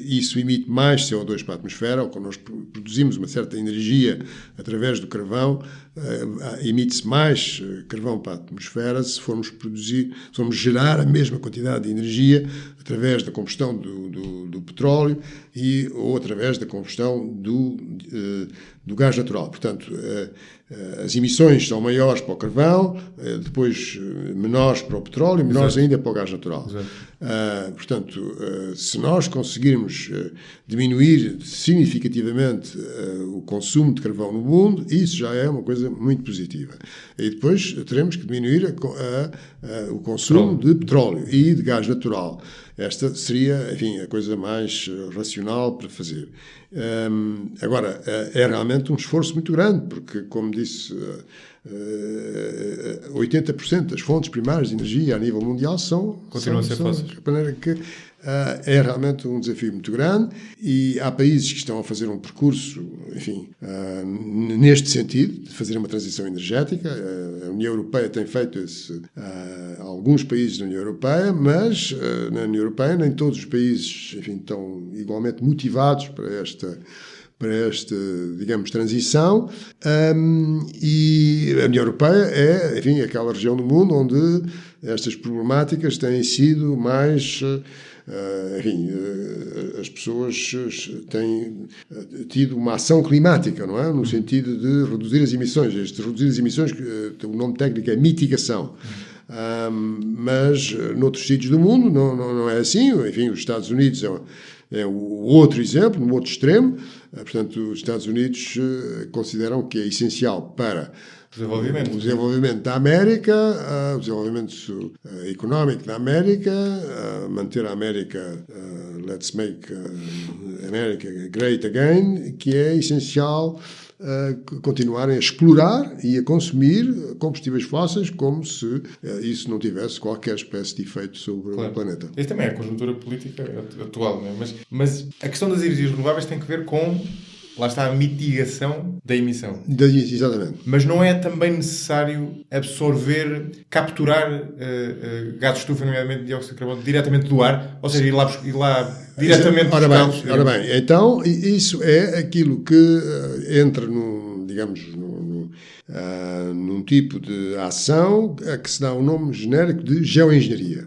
B: isso emite mais CO2 para a atmosfera, ou quando nós produzimos uma certa energia através do carvão, emite-se mais carvão para a atmosfera se formos gerar a mesma quantidade de energia através da combustão do petróleo ou através da combustão do gás natural. Portanto, as emissões são maiores para o carvão, depois menores para o petróleo, menores ainda para o gás natural. Portanto, se nós conseguirmos diminuir significativamente o consumo de carvão no mundo, isso já é uma coisa muito positiva. E depois teremos que diminuir o consumo de petróleo e de gás natural. Esta seria, enfim, a coisa mais racional para fazer. Agora, é realmente um esforço muito grande, porque, como disse, 80% das fontes primárias de energia a nível mundial
A: continuam a ser fósseis.
B: De maneira que é realmente um desafio muito grande e há países que estão a fazer um percurso, enfim, neste sentido, de fazer uma transição energética. A União Europeia tem feito alguns países da União Europeia, mas na União Europeia nem todos os países, enfim, estão igualmente motivados para esta, digamos, transição, e a União Europeia é, enfim, aquela região do mundo onde estas problemáticas têm sido mais... enfim, as pessoas têm tido uma ação climática, não é? No sentido de reduzir as emissões. Reduzir as emissões, o nome técnico é mitigação. Mas noutros sítios do mundo não é assim. Enfim, os Estados Unidos é o outro exemplo, no outro extremo. Portanto, os Estados Unidos consideram que é essencial para o desenvolvimento da América, o desenvolvimento económico da América, manter a América, let's make America great again, que é essencial continuarem a explorar e a consumir combustíveis fósseis como se isso não tivesse qualquer espécie de efeito sobre o planeta.
A: Isso também é a conjuntura política atual, não é? Mas a questão das energias renováveis tem que ver com, lá está, a mitigação da emissão.
B: Exatamente.
A: Mas não é também necessário capturar gases de estufa, nomeadamente dióxido de carbono, diretamente do ar? Ou seja, ir lá diretamente buscá-los?
B: Ora bem, então isso é aquilo que entra num tipo de ação a que se dá o nome genérico de geoengenharia.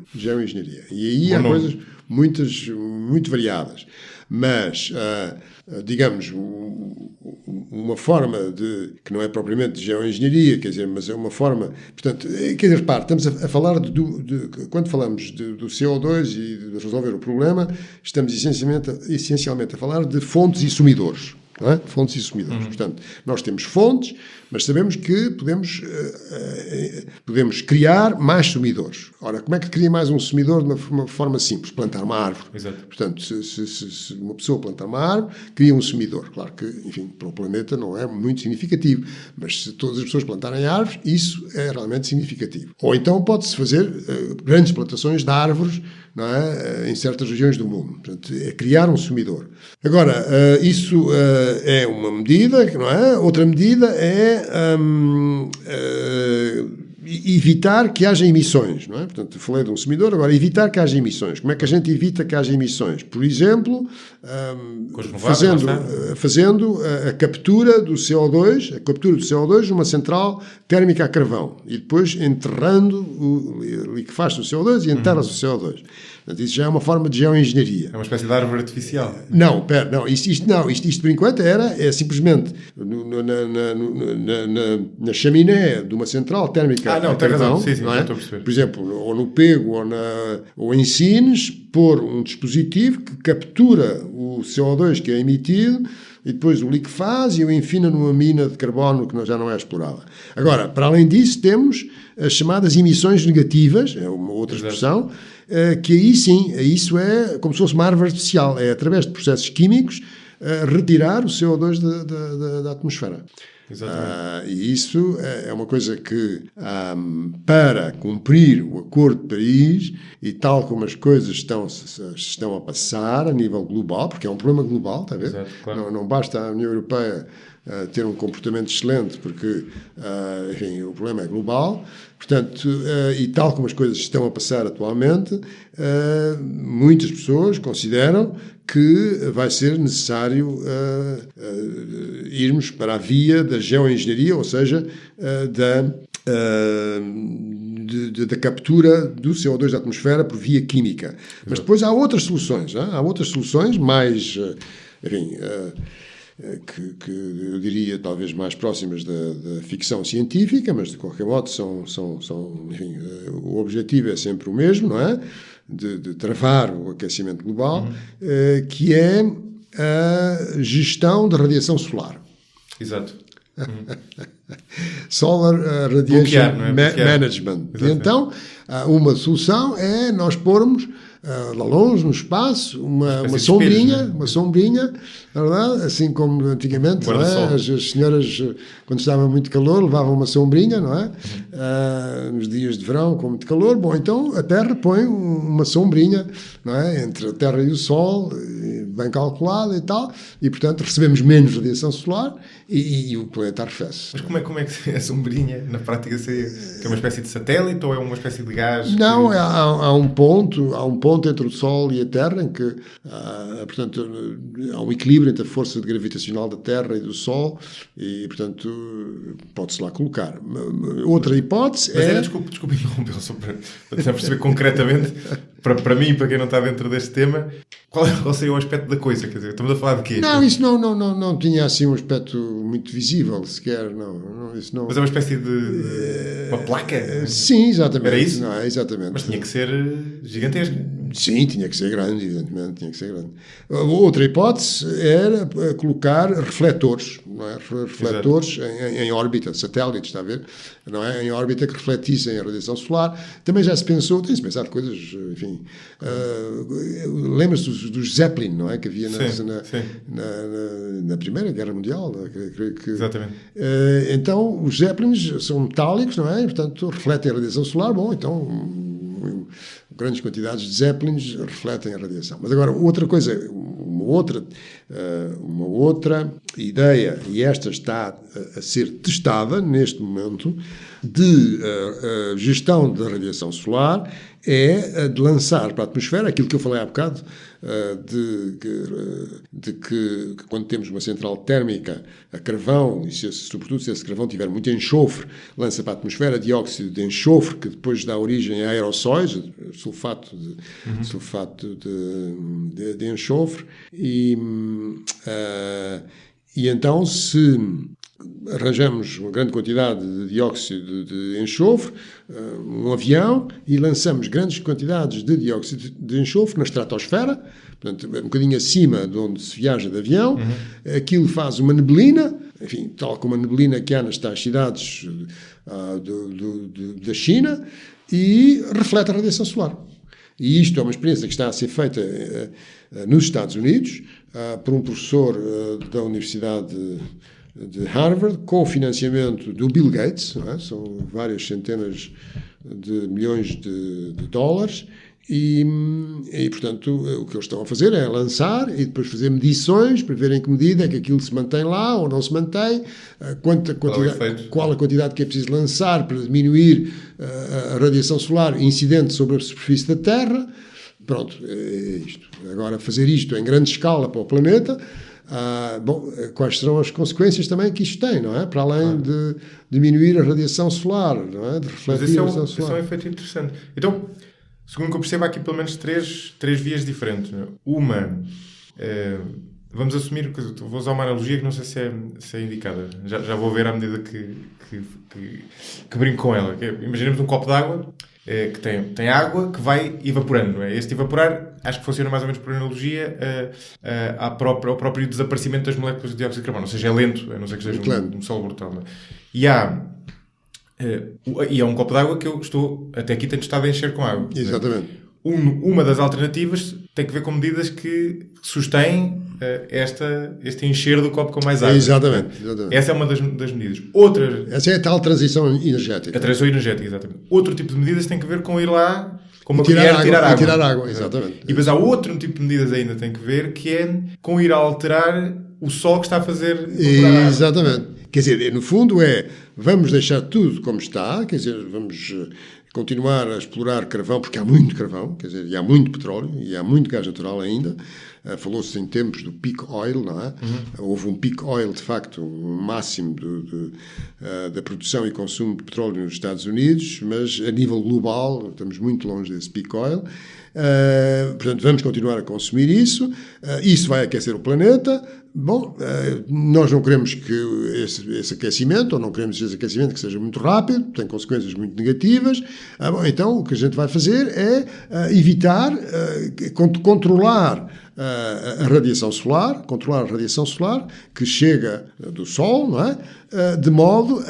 B: E aí há coisas muito variadas. Mas, uma forma que não é propriamente de geoengenharia, quer dizer, mas é uma forma... Portanto, quer dizer, repare, estamos a falar quando falamos do CO2 e de resolver o problema, estamos essencialmente a falar de fontes e sumidores. Não é? Fontes e sumidores. Portanto, nós temos fontes, mas sabemos que podemos criar mais sumidores. Ora, como é que cria mais um sumidor de uma forma simples? Plantar uma árvore.
A: Exato.
B: Portanto, se uma pessoa plantar uma árvore, cria um sumidor. Claro que, enfim, para o planeta não é muito significativo, mas se todas as pessoas plantarem árvores, isso é realmente significativo. Ou então pode-se fazer grandes plantações de árvores, não é? Em certas regiões do mundo. Portanto, é criar um sumidor. Agora, isso é uma medida, não é? Outra medida é evitar que haja emissões, não é? Portanto, falei de um sumidor, agora evitar que haja emissões. Como é que a gente evita que haja emissões? Por exemplo, fazendo a captura do CO2 numa central térmica a carvão e depois enterrando o liquefaz-se o CO2 e enterra-se o CO2. Portanto, isso já é uma forma de geoengenharia.
A: É uma espécie de árvore artificial.
B: Não, isto por enquanto é simplesmente na chaminé de uma central térmica a carvão,
A: sim,
B: não é?
A: Estou a perceber.
B: Por exemplo, ou no Pego ou em Sines, pôr um dispositivo que captura o CO2 que é emitido e depois o liquefaz e o enfina numa mina de carbono que já não é explorada. Agora, para além disso, temos as chamadas emissões negativas, é uma outra expressão, que aí sim, isso é como se fosse uma árvore artificial, é através de processos químicos retirar o CO2 da atmosfera. E isso é uma coisa que, para cumprir o Acordo de Paris, e tal como as coisas estão a passar a nível global, porque é um problema global, está a ver?
A: Exato, claro.
B: Não basta a União Europeia ter um comportamento excelente, porque, enfim, o problema é global. Portanto, e tal como as coisas estão a passar atualmente, muitas pessoas consideram que vai ser necessário irmos para a via da geoengenharia, ou seja, da captura do CO2 da atmosfera por via química. Mas depois há outras soluções, mais, enfim, que eu diria talvez mais próximas da ficção científica, mas de qualquer modo enfim, o objetivo é sempre o mesmo, não é? De travar o aquecimento global, que é a gestão da radiação solar.
A: Exato.
B: Solar Radiation Management. E então, uma solução é nós pormos lá longe no espaço uma sombrinha, na verdade, assim como antigamente, não é? As senhoras, quando estava muito calor, levavam uma sombrinha, não é? Nos dias de verão, com muito calor. Bom, então a Terra põe uma sombrinha, não é? Entre a Terra e o Sol, bem calculada e tal, e portanto recebemos menos radiação solar e o planeta arrefece.
A: Mas como é que a sombrinha na prática seria? Que é uma espécie de satélite ou é uma espécie de gás?
B: Não, há um ponto entre o Sol e a Terra em que, portanto, há um equilíbrio entre a força gravitacional da Terra e do Sol e, portanto, pode-se lá colocar. Outra hipótese
A: Desculpe interrompê-lo, só para tentar perceber concretamente, para mim e para quem não está dentro deste tema, qual seria o aspecto da coisa? Quer dizer, estamos a falar de quê?
B: Não, isso não tinha assim um aspecto muito visível, sequer. Isso não.
A: Mas é uma espécie de uma placa?
B: Sim, exatamente.
A: Era isso?
B: Não, exatamente.
A: Mas tinha que ser gigantesco.
B: Sim, tinha que ser grande, evidentemente, tinha que ser grande. Outra hipótese era colocar refletores, não é? Refletores em órbita, satélites, está a ver? Não é? Em órbita que refletissem a radiação solar. Também já se pensou, tem-se pensado coisas, enfim. Lembra-se dos Zeppelin, não é? Que havia na Primeira Guerra Mundial.
A: Exatamente.
B: Então, os Zeppelins são metálicos, não é? Portanto, refletem a radiação solar. Bom, então, grandes quantidades de Zeppelins refletem a radiação. Mas agora, outra coisa, uma outra ideia, e esta está a ser testada neste momento, de gestão da radiação solar, é de lançar para a atmosfera aquilo que eu falei há bocado, de que quando temos uma central térmica a carvão, e sobretudo se esse carvão tiver muito enxofre, lança para a atmosfera dióxido de enxofre, que depois dá origem a aerossóis, sulfato de enxofre, e então se arranjamos uma grande quantidade de dióxido de enxofre, um avião, e lançamos grandes quantidades de dióxido de enxofre na estratosfera, portanto, um bocadinho acima de onde se viaja de avião, aquilo faz uma neblina, enfim, tal como a neblina que há nas tais cidades da China, e reflete a radiação solar. E isto é uma experiência que está a ser feita nos Estados Unidos por um professor da Universidade de Harvard, com o financiamento do Bill Gates, não é? São várias centenas de milhões de dólares, e, portanto, o que eles estão a fazer é lançar e depois fazer medições para ver em que medida é que aquilo se mantém lá ou não se mantém, qual a quantidade que é preciso lançar para diminuir a radiação solar incidente sobre a superfície da Terra. Pronto, é isto. Agora, fazer isto em grande escala para o planeta. Quais serão as consequências também que isto tem, não é? Para além de diminuir a radiação solar, não é? De refletir a radiação solar.
A: Esse é um efeito interessante. Então, segundo que eu percebo, há aqui pelo menos três vias diferentes. Uma, vamos assumir, vou usar uma analogia que não sei se é indicada. Já vou ver à medida que brinco com ela. Imaginemos um copo de água que tem água que vai evaporando, não é? Este evaporar, acho que funciona mais ou menos por analogia ao próprio desaparecimento das moléculas de dióxido de carbono, ou seja, é lento, a não ser que seja um solo brutal, não é? E é um copo de água que eu até aqui tenho estado a encher com água.
B: Exatamente.
A: Uma das alternativas tem que ver com medidas que sustêm este encher do copo com mais água.
B: Exatamente.
A: Essa é uma das medidas.
B: Essa é a tal transição energética.
A: A transição energética, exatamente. Outro tipo de medidas tem que ver com ir lá, com uma
B: tirar
A: água.
B: Tirar água, exatamente.
A: E depois há outro tipo de medidas ainda tem que ver, que é com ir a alterar o sol que está a fazer...
B: Exatamente. Quer dizer, no fundo vamos deixar tudo como está, quer dizer, vamos continuar a explorar carvão, porque há muito carvão, quer dizer, e há muito petróleo, e há muito gás natural ainda. Falou-se em tempos do peak oil, não é? Houve um peak oil, de facto, um máximo da produção e consumo de petróleo nos Estados Unidos, mas a nível global estamos muito longe desse peak oil. Portanto, vamos continuar a consumir isso. Isso vai aquecer o planeta. Bom, nós não queremos que esse aquecimento, ou não queremos esse aquecimento que seja muito rápido, tem consequências muito negativas. Então, o que a gente vai fazer é evitar, controlar a radiação solar, que chega do Sol, não é? De modo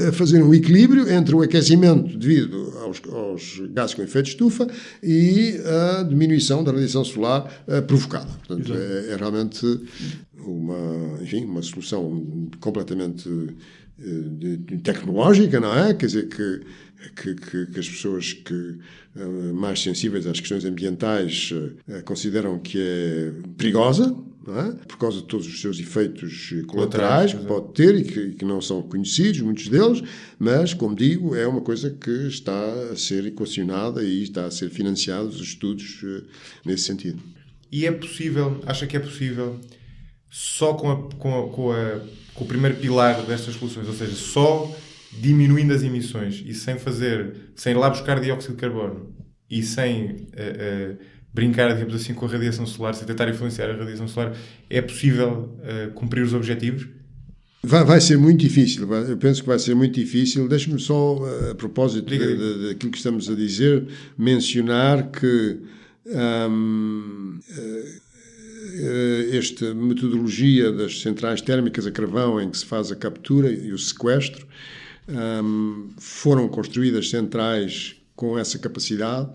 B: a fazer um equilíbrio entre o aquecimento devido aos gases com efeito de estufa e a diminuição da radiação solar provocada. Portanto, é realmente uma solução completamente tecnológica, não é? Quer dizer que as pessoas mais sensíveis às questões ambientais consideram que é perigosa, não é? Por causa de todos os seus efeitos colaterais que pode ter e que não são conhecidos, muitos deles, mas, como digo, é uma coisa que está a ser equacionada e está a ser financiados os estudos nesse sentido.
A: E acha que é possível, só com o primeiro pilar destas soluções, ou seja, só diminuindo as emissões e sem ir lá buscar dióxido de carbono e sem brincar, digamos assim, com a radiação solar, sem tentar influenciar a radiação solar, é possível cumprir os objetivos?
B: Vai ser muito difícil, eu penso que vai ser muito difícil. Deixe-me só, a propósito daquilo que estamos a dizer, mencionar que esta metodologia das centrais térmicas a carvão, em que se faz a captura e o sequestro, foram construídas centrais com essa capacidade,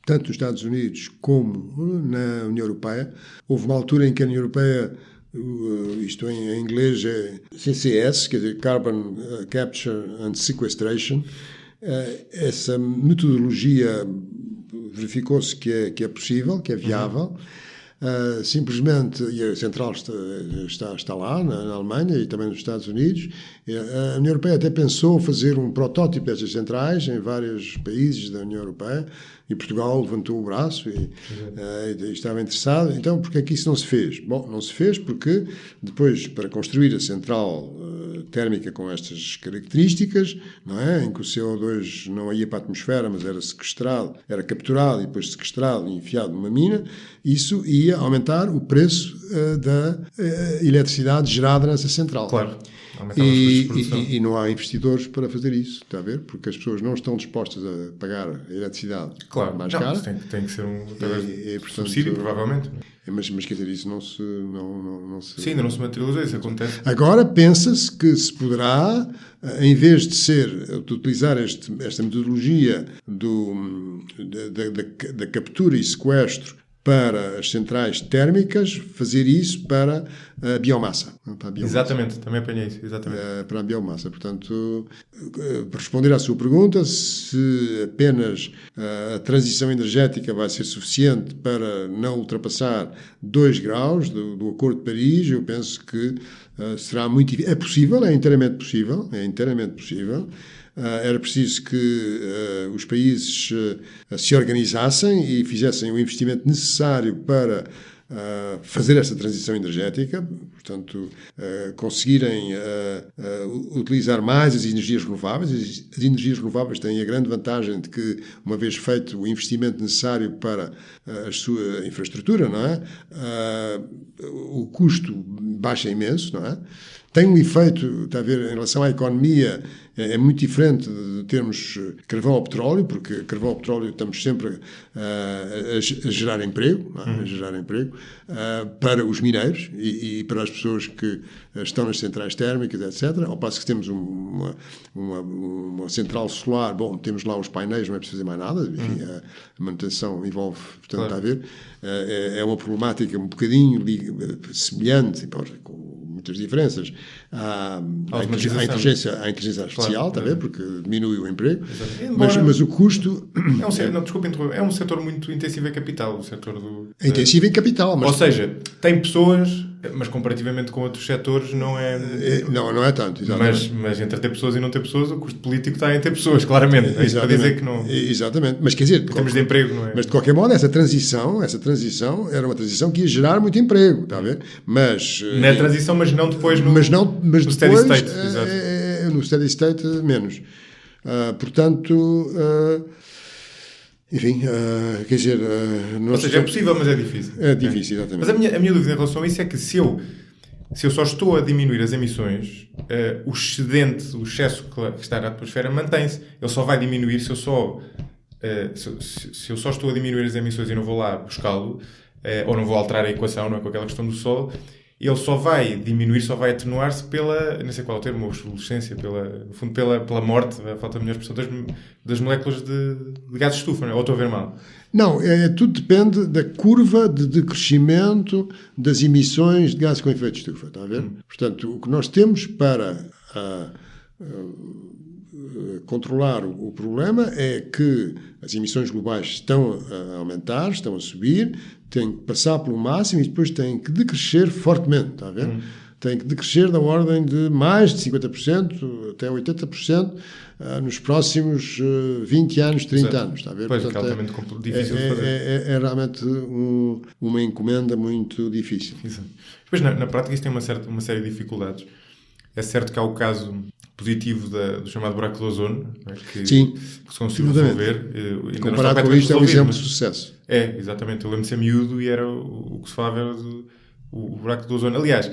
B: tanto nos Estados Unidos como na União Europeia. Houve uma altura em que a União Europeia, isto em inglês é CCS, quer dizer, Carbon Capture and Sequestration, essa metodologia verificou-se que é possível, que é viável. Simplesmente, e a central está lá, na Alemanha e também nos Estados Unidos. A União Europeia até pensou fazer um protótipo destas centrais em vários países da União Europeia, e Portugal levantou o braço e estava interessado. Então, porque é que isso não se fez? Bom, não se fez porque depois, para construir a central térmica com estas características, não é? Em que o CO2 não ia para a atmosfera, mas era sequestrado, era capturado e depois sequestrado e enfiado numa mina, isso ia aumentar o preço da eletricidade gerada nessa central.
A: Claro.
B: E não há investidores para fazer isso, está a ver? Porque as pessoas não estão dispostas a pagar a eletricidade mais cara.
A: Tem que ser subsídio, provavelmente.
B: Mas quer dizer, isso não se...
A: Sim, ainda não se materializou, isso acontece.
B: Agora pensa-se que se poderá, em vez de utilizar esta metodologia da captura e sequestro para as centrais térmicas, fazer isso para a biomassa.
A: Exatamente, também apanhei isso. Exatamente.
B: Para a biomassa. Portanto, para responder à sua pergunta, se apenas a transição energética vai ser suficiente para não ultrapassar 2 graus do Acordo de Paris, eu penso que será muito difícil. É possível, é inteiramente possível. Era preciso que os países se organizassem e fizessem o investimento necessário para fazer esta transição energética, portanto, conseguirem utilizar mais as energias renováveis. As energias renováveis têm a grande vantagem de que, uma vez feito o investimento necessário para a sua infraestrutura, não é? O custo baixa imenso, não é? Tem um efeito, está a ver, em relação à economia, é muito diferente de termos carvão ou petróleo, porque carvão ou petróleo estamos sempre a gerar emprego, a gerar emprego para os mineiros e para as pessoas que estão nas centrais térmicas, etc. Ao passo que temos uma central solar, bom, temos lá os painéis, não é preciso fazer mais nada, enfim, a manutenção envolve, portanto, está a ver, é uma problemática um bocadinho semelhante, com muitas diferenças, à inteligência artificial, está a ver, porque diminui o emprego, mas o custo...
A: Desculpa interromper, é um setor muito intensivo em capital, o setor do...
B: É intensivo em capital, mas...
A: Ou seja, tem pessoas, mas comparativamente com outros setores não é...
B: Não é tanto, exatamente.
A: Mas entre ter pessoas e não ter pessoas, o custo político está em ter pessoas, claramente. É isso para dizer que não...
B: Exatamente, mas quer dizer...
A: Em termos de emprego, não é?
B: Mas de qualquer modo, essa transição era uma transição que ia gerar muito emprego, está a ver? Mas...
A: Não é transição, mas não depois no
B: steady
A: state.
B: No steady state, menos. Portanto... Enfim, quer dizer...
A: Ou seja, é possível, mas é difícil.
B: É difícil, exatamente.
A: Mas a minha dúvida em relação a isso é que se eu só estou a diminuir as emissões, o excedente, o excesso que está na atmosfera mantém-se. Ele só vai diminuir se eu só estou a diminuir as emissões e não vou lá buscá-lo, ou não vou alterar a equação, não é, com aquela questão do Sol. Ele só vai diminuir, só vai atenuar-se pela, não sei qual é o termo, obsolescência, no fundo pela morte, falta a melhor expressão, das moléculas de gás de estufa, não é? Ou estou a ver mal?
B: Não, tudo depende da curva de crescimento das emissões de gases com efeito de estufa, está a ver? Portanto, o que nós temos para controlar o problema é que as emissões globais estão a aumentar, estão a subir, têm que passar pelo máximo e depois têm que decrescer fortemente, está a ver? Têm que decrescer da ordem de mais de 50% até 80% nos próximos 20 anos, 30 anos, está a ver?
A: Pois,
B: portanto,
A: é altamente difícil de fazer.
B: É realmente uma encomenda muito difícil.
A: Exato. Depois, na prática, isso tem uma série de dificuldades. É certo que há o caso positivo do chamado buraco do ozono, que se conseguiu resolver.
B: Comparado com isto, é um exemplo de sucesso.
A: É, exatamente. Eu lembro de ser miúdo e era o que se falava era o buraco do ozono. Aliás,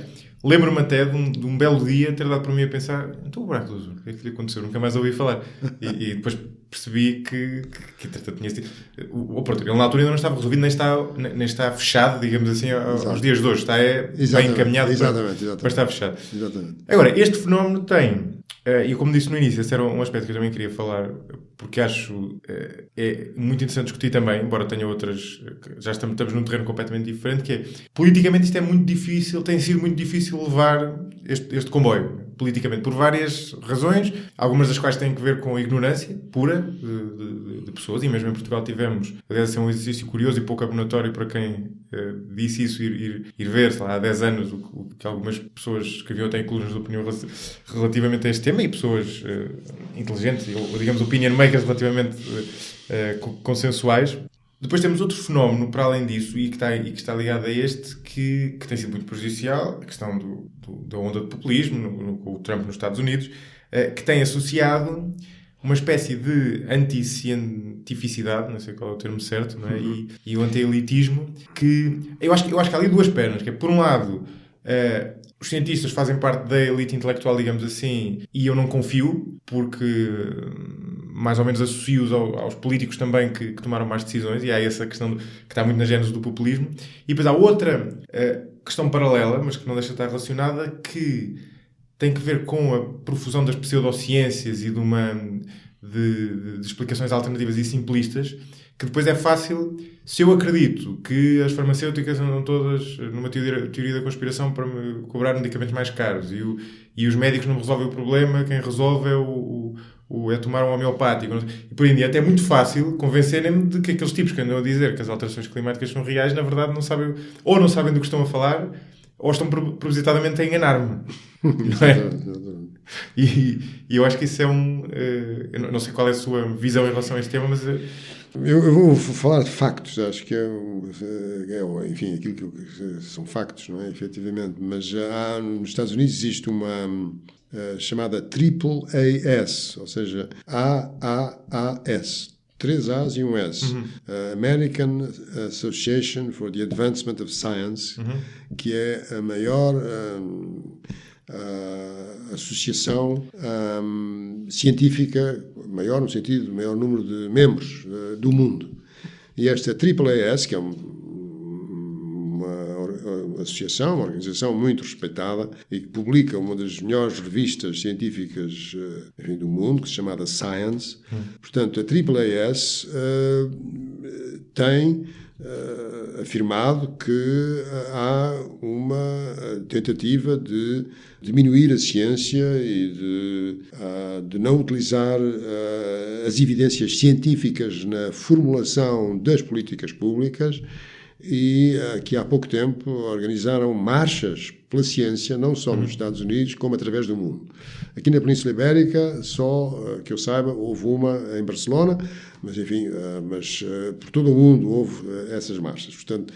A: lembro-me até de um belo dia ter dado para mim a pensar, então o buraco do ozono, o que é que lhe aconteceu? Nunca mais ouvi falar. E depois percebi que tinha sido... Pronto, ele na altura ainda não estava resolvido, nem está fechado, digamos assim, aos dias de hoje. Está bem encaminhado para estar fechado.
B: Exatamente.
A: Agora, este fenómeno tem... E como disse no início, esse era um aspecto que eu também queria falar, porque acho é muito interessante discutir também, embora tenha outras, já estamos num terreno completamente diferente, que é, politicamente isto é muito difícil, tem sido muito difícil levar este comboio, politicamente, por várias razões, algumas das quais têm a ver com a ignorância pura de pessoas, e mesmo em Portugal tivemos, aliás, esse é um exercício curioso e pouco abonatório para quem disse isso, ir ver, sei lá, há 10 anos, o que algumas pessoas escreviam até em colunas de opinião relativamente a este tema, e pessoas inteligentes, ou digamos opinion makers relativamente consensuais. Depois temos outro fenómeno para além disso e que está ligado a este que tem sido muito prejudicial, a questão da onda de populismo com o Trump nos Estados Unidos, que tem associado uma espécie de anticientificidade, não sei qual é o termo certo, não é? E o anti-elitismo, que eu acho que há ali duas pernas, que é, por um lado, os cientistas fazem parte da elite intelectual, digamos assim, e eu não confio, porque mais ou menos associo-os aos políticos também que tomaram mais decisões, e há essa questão que está muito na gênese do populismo. E depois há outra questão paralela, mas que não deixa de estar relacionada, que tem que ver com a profusão das pseudociências e de explicações alternativas e simplistas, que depois é fácil, se eu acredito que as farmacêuticas andam todas numa teoria da conspiração para me cobrar medicamentos mais caros e os médicos não me resolvem o problema, quem resolve é tomar um homeopático, e por aí em diante, é muito fácil convencerem-me de que aqueles tipos que andam a dizer que as alterações climáticas são reais, na verdade não sabem do que estão a falar, ou estão propositadamente a enganar-me. Não é? E eu acho que isso é eu não sei qual é a sua visão em relação a este tema, mas...
B: Eu vou falar de factos, acho que enfim, aquilo que são factos, não é? Efetivamente, mas nos Estados Unidos existe uma chamada AAAS, ou seja, AAAS. 3 A's e um S. American Association for the Advancement of Science, que é a maior associação científica, maior no sentido do maior número de membros do mundo. E esta AAAS, que é uma associação, uma organização muito respeitada e que publica uma das melhores revistas científicas do mundo, que se chama Science. Portanto, a AAAS tem afirmado que há uma tentativa de diminuir a ciência e de não utilizar as evidências científicas na formulação das políticas públicas, e que há pouco tempo organizaram marchas pela ciência, não só nos Estados Unidos, como através do mundo. Aqui na Península Ibérica, só que eu saiba, houve uma em Barcelona, mas enfim, por todo o mundo houve essas marchas. Portanto,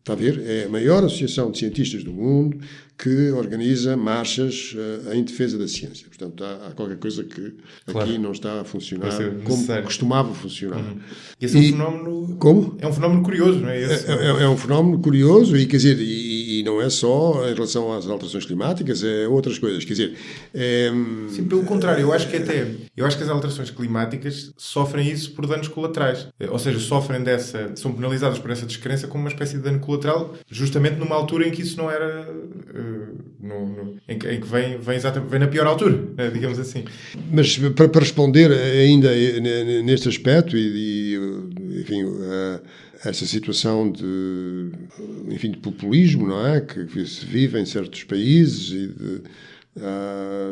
B: está a ver, é a maior associação de cientistas do mundo que organiza marchas em defesa da ciência. Portanto, há qualquer coisa que aqui não está a funcionar como costumava funcionar.
A: Esse é um fenómeno...
B: Como?
A: É um fenómeno curioso, não é?
B: É um fenómeno curioso e, quer dizer, e não é só em relação às alterações climáticas, é outras coisas. Quer dizer...
A: Sim, pelo contrário, eu acho que as alterações climáticas sofrem isso por danos colaterais. Ou seja, são penalizadas por essa descrença como uma espécie de dano colateral, justamente numa altura em que isso não era... em que vem na pior altura, né, digamos assim.
B: Mas para responder ainda neste aspecto enfim, essa situação de populismo, não é, que se vive em certos países e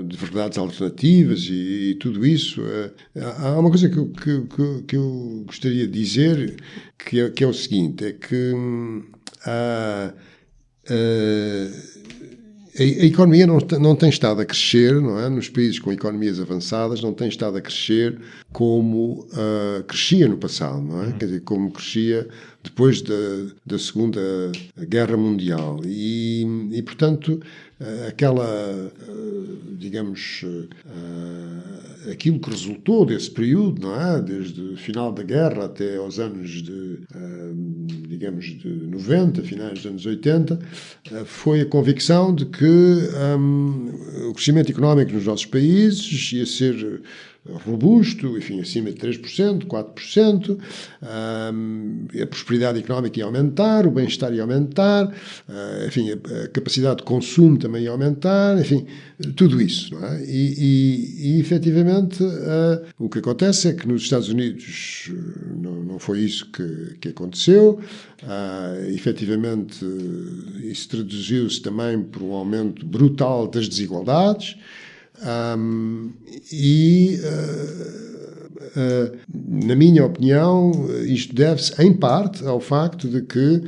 B: de verdades alternativas e tudo isso, há uma coisa que eu gostaria de dizer que é o seguinte, é que a economia não tem estado a crescer, não é? Nos países com economias avançadas não tem estado a crescer como crescia no passado, não é? Quer dizer, como crescia depois da Segunda Guerra Mundial. E portanto, digamos, aquilo que resultou desse período, não é? Desde o final da guerra até aos anos digamos, de 90, finais dos anos 80, foi a convicção de que o crescimento económico nos nossos países ia ser robusto, enfim, acima de 3%, 4%, a prosperidade económica ia aumentar, o bem-estar ia aumentar, enfim, a capacidade de consumo também ia aumentar, enfim, tudo isso, não é? E efetivamente, o que acontece é que nos Estados Unidos não foi isso que aconteceu. Efetivamente, isso traduziu-se também por um aumento brutal das desigualdades. Na minha opinião, isto deve-se, em parte, ao facto de que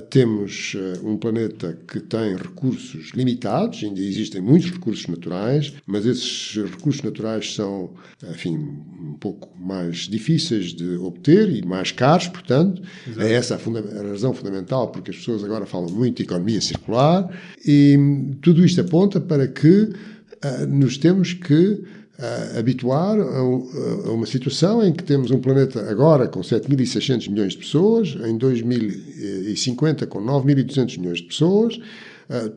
B: temos um planeta que tem recursos limitados, ainda existem muitos recursos naturais, mas esses recursos naturais são, enfim, um pouco mais difíceis de obter e mais caros, portanto. Exato. É essa a razão fundamental porque as pessoas agora falam muito de economia circular, e tudo isto aponta para que nos temos que habituar a uma situação em que temos um planeta agora com 7.600 milhões de pessoas, em 2050 com 9.200 milhões de pessoas.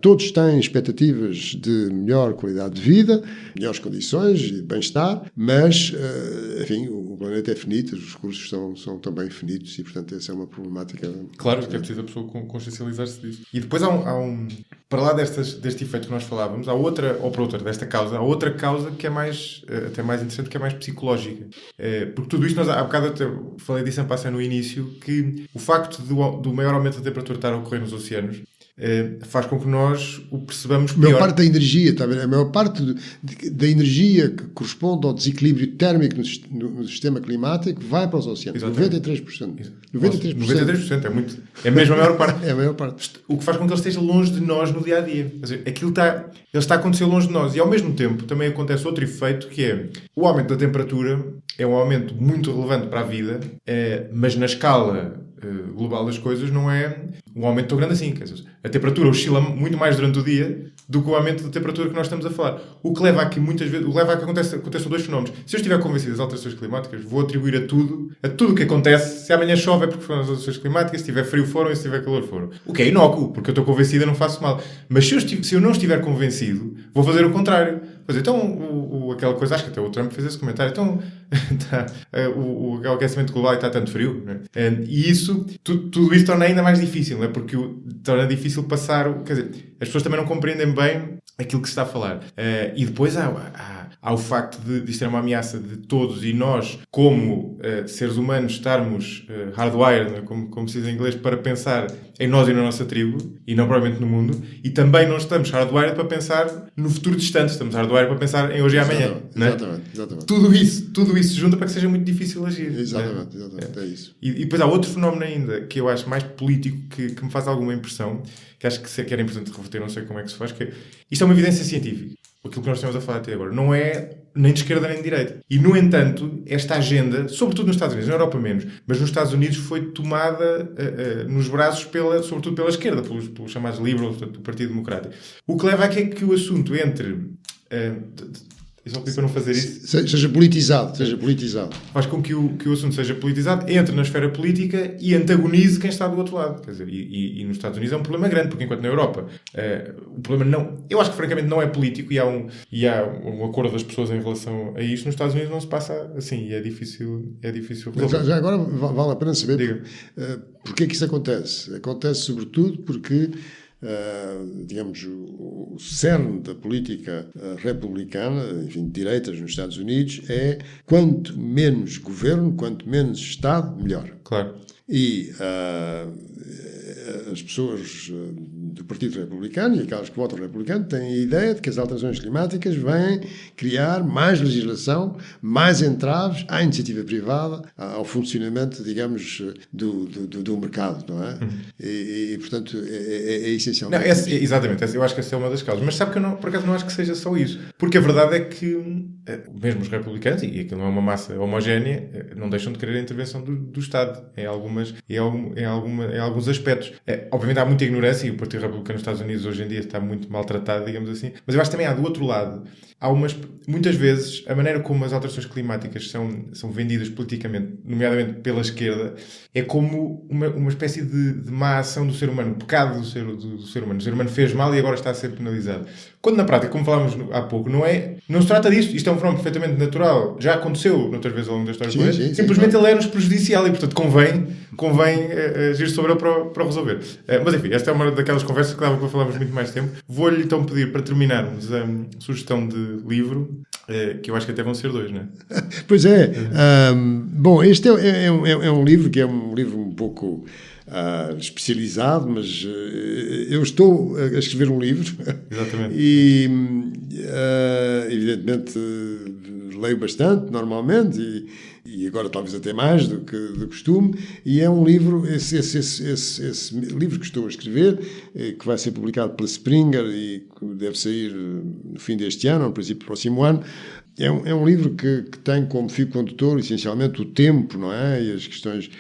B: Todos têm expectativas de melhor qualidade de vida, melhores condições e de bem-estar, mas, enfim, o planeta é finito, os recursos são também finitos e, portanto, essa é uma problemática.
A: Claro, que é preciso a pessoa consciencializar-se disso. E depois para lá deste efeito que nós falávamos, há outra, ou para outra, desta causa, há outra causa que é até mais interessante, que é mais psicológica. Porque tudo isto, há bocado até falei disso em passei no início, que o facto do maior aumento da temperatura estar a ocorrer nos oceanos faz com que nós o percebamos pior.
B: A maior parte da energia, está a ver? A maior parte da energia que corresponde ao desequilíbrio térmico no sistema climático vai para os oceanos. Exatamente. 93%.
A: 93% é muito. É mesmo a maior parte.
B: É a maior parte.
A: O que faz com que ele esteja longe de nós no dia a dia. Quer dizer, ele está a acontecer longe de nós. E ao mesmo tempo também acontece outro efeito, que é o aumento da temperatura. É um aumento muito relevante para a vida, mas na escala global das coisas não é um aumento tão grande assim. Quer dizer, a temperatura oscila muito mais durante o dia do que o aumento da temperatura que nós estamos a falar. O que leva a que muitas vezes, aconteçam dois fenómenos. Se eu estiver convencido das alterações climáticas, vou atribuir a tudo o que acontece. Se amanhã chove é porque foram as alterações climáticas, se tiver frio foram e se tiver calor foram. O que é inócuo, porque eu estou convencido e não faço mal. Mas se eu não estiver convencido, vou fazer o contrário. Pois então, aquela coisa, acho que até o Trump fez esse comentário, então o aquecimento global está tanto frio, não é? E isso, tudo isso torna ainda mais difícil, não é? Porque torna difícil passar, quer dizer, as pessoas também não compreendem bem aquilo que se está a falar. E depois há o facto de isto ser uma ameaça de todos e nós, como seres humanos, estarmos hardwired, né? como se diz em inglês, para pensar em nós e na nossa tribo, e não provavelmente no mundo, e também não estamos hardwired para pensar no futuro distante, estamos hardwired para pensar em hoje e amanhã.
B: Exatamente.
A: Tudo isso se junta para que seja muito difícil agir.
B: Exatamente, é isso.
A: E depois há outro fenómeno ainda, que eu acho mais político, que me faz alguma impressão, que acho que era importante reverter, não sei como é que se faz, que isto é uma evidência científica. Aquilo que nós estamos a falar até agora não é nem de esquerda nem de direita. E, no entanto, esta agenda, sobretudo nos Estados Unidos, na Europa menos, mas nos Estados Unidos foi tomada nos braços, sobretudo pela esquerda, pelos chamados liberals, do Partido Democrático. O que leva a que o assunto entre... Eu só pedi para não fazer isso.
B: Seja politizado.
A: Faz com que o assunto seja politizado, entre na esfera política e antagonize quem está do outro lado. Quer dizer, e nos Estados Unidos é um problema grande, porque enquanto na Europa o problema não... Eu acho que francamente não é político e há um acordo das pessoas em relação a isto. Nos Estados Unidos não se passa assim e é difícil resolver.
B: Já agora vale a pena saber porque é que isso acontece. Acontece sobretudo porque... digamos, o cerne da política republicana, enfim, de direitas nos Estados Unidos, é quanto menos governo, quanto menos Estado, melhor.
A: Claro.
B: E as pessoas do Partido Republicano e aquelas que votam republicano têm a ideia de que as alterações climáticas vêm criar mais legislação, mais entraves à iniciativa privada, ao funcionamento, digamos, do mercado, não é? E portanto, é essencial.
A: Não, exatamente, eu acho que essa é uma das causas. Mas sabe que eu, por acaso, não acho que seja só isso. Porque a verdade é que, mesmo os republicanos, e aquilo não é uma massa homogénea, não deixam de querer a intervenção do Estado em alguns aspectos. Obviamente há muita ignorância e o Partido República nos Estados Unidos hoje em dia está muito maltratada, digamos assim. Mas eu acho que também há do outro lado, muitas vezes, a maneira como as alterações climáticas são vendidas politicamente, nomeadamente pela esquerda, é como uma espécie de má ação do ser humano, um pecado do ser humano. O ser humano fez mal e agora está a ser penalizado. Quando na prática, como falámos há pouco, não se trata disto. Isto é um fenómeno perfeitamente natural. Já aconteceu noutras vezes ao longo da história. Simplesmente ele é-nos prejudicial e, portanto, convém agir sobre ele para o resolver. Mas, enfim, esta é uma daquelas conversas que dava para falarmos muito mais tempo. Vou-lhe, então, pedir para terminarmos a sugestão de livro, que eu acho que até vão ser 2, não é?
B: Pois é. Bom, este é um livro que é um livro um pouco especializado, mas eu estou a escrever um livro.
A: Exatamente.
B: E evidentemente leio bastante normalmente e agora talvez até mais do que de costume, e é um livro, esse livro que estou a escrever, que vai ser publicado pela Springer e que deve sair no fim deste ano, no princípio do próximo ano. É um livro que tem como fio condutor essencialmente o tempo, não é? E as questões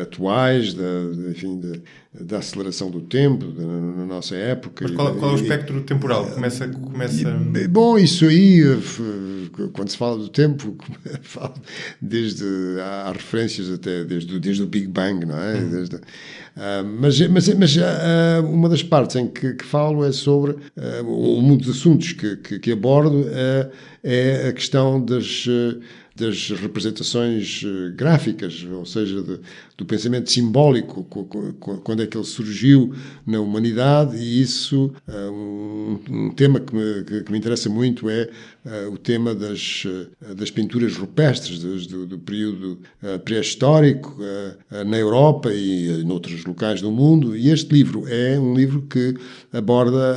B: atuais da aceleração do tempo na nossa época. Mas
A: qual é o espectro temporal? Começa...
B: Bom, isso aí, quando se fala do tempo, há referências até desde o Big Bang, não é? Mas uma das partes em que falo é sobre um dos assuntos que abordo é a questão das representações gráficas, ou seja, do pensamento simbólico, quando é que ele surgiu na humanidade, e isso, um tema que me interessa muito é o tema das pinturas rupestres do período pré-histórico na Europa e noutros locais do mundo, e este livro é um livro que aborda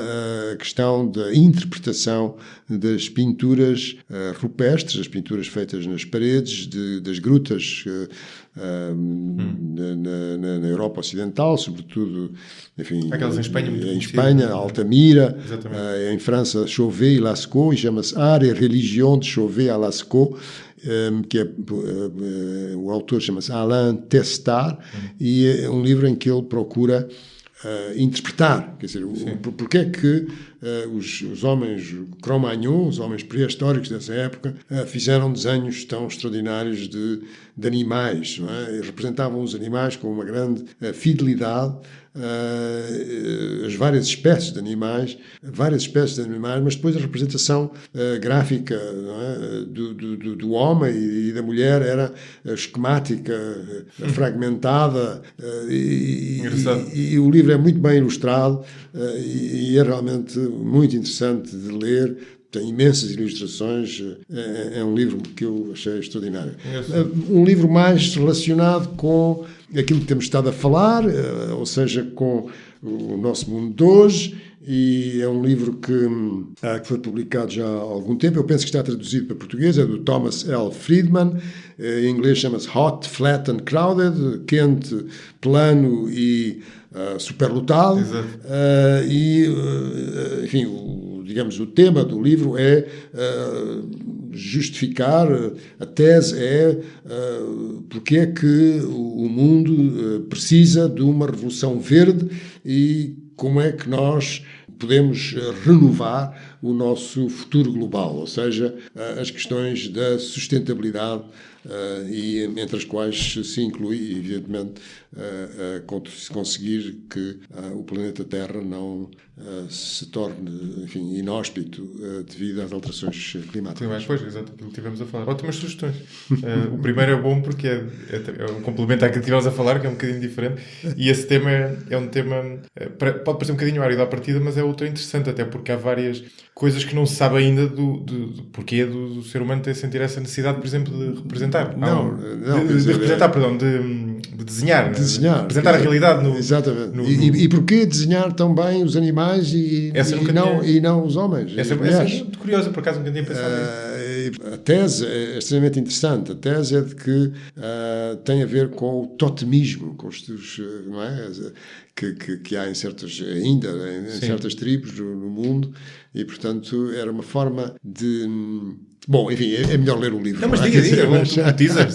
B: a questão da interpretação das pinturas rupestres, as pinturas feitas nas paredes das grutas na Europa Ocidental, sobretudo, enfim,
A: aquelas
B: em Espanha, Altamira, em França, Chauvet e Lascaux, e chama-se Art et Religion de Chauvet à Lascaux, que o autor chama-se Alain Testard, e é um livro em que ele procura interpretar, quer dizer, porque é que os homens Cro-Magnon, os homens pré-históricos dessa época, fizeram desenhos tão extraordinários de animais, não é? E representavam os animais com uma grande fidelidade, as várias espécies de animais, mas depois a representação gráfica, não é? do homem e da mulher era esquemática, fragmentada, e o livro é muito bem ilustrado e é realmente muito interessante de ler. Tem imensas ilustrações, é um livro que eu achei extraordinário. Um livro mais relacionado com aquilo que temos estado a falar, ou seja, com o nosso mundo de hoje, e é um livro que foi publicado já há algum tempo. Eu penso que está traduzido para português, é do Thomas L. Friedman, em inglês chama-se Hot, Flat and Crowded, quente, plano e superlotado. Enfim, o tema do livro é justificar, a tese é porque é que o mundo precisa de uma revolução verde e como é que nós podemos renovar o nosso futuro global, ou seja, as questões da sustentabilidade, e entre as quais se inclui, evidentemente, conseguir que o planeta Terra não se torne, enfim, inóspito devido às alterações climáticas.
A: Pois, exato, aquilo que estivemos a falar. Ótimas sugestões. O primeiro é bom porque é um complemento àquilo que estivemos a falar, que é um bocadinho diferente, e esse tema é um tema, pode parecer um bocadinho árido à partida, mas é ultra interessante, até porque há várias coisas que não se sabe ainda do porquê do ser humano ter sentir essa necessidade, por exemplo, de representar. De desenhar. Representar a realidade.
B: Exatamente. E porquê desenhar tão bem os animais e não os homens?
A: Essa é muito curiosa, por acaso nunca tinha pensado nisso.
B: A tese é extremamente interessante. A tese é de que tem a ver com o totemismo, com os não é? Que há em certas tribos no mundo, e portanto era uma forma de... Bom, enfim, é melhor ler o livro.
A: Não, mas diga, vamos teaser.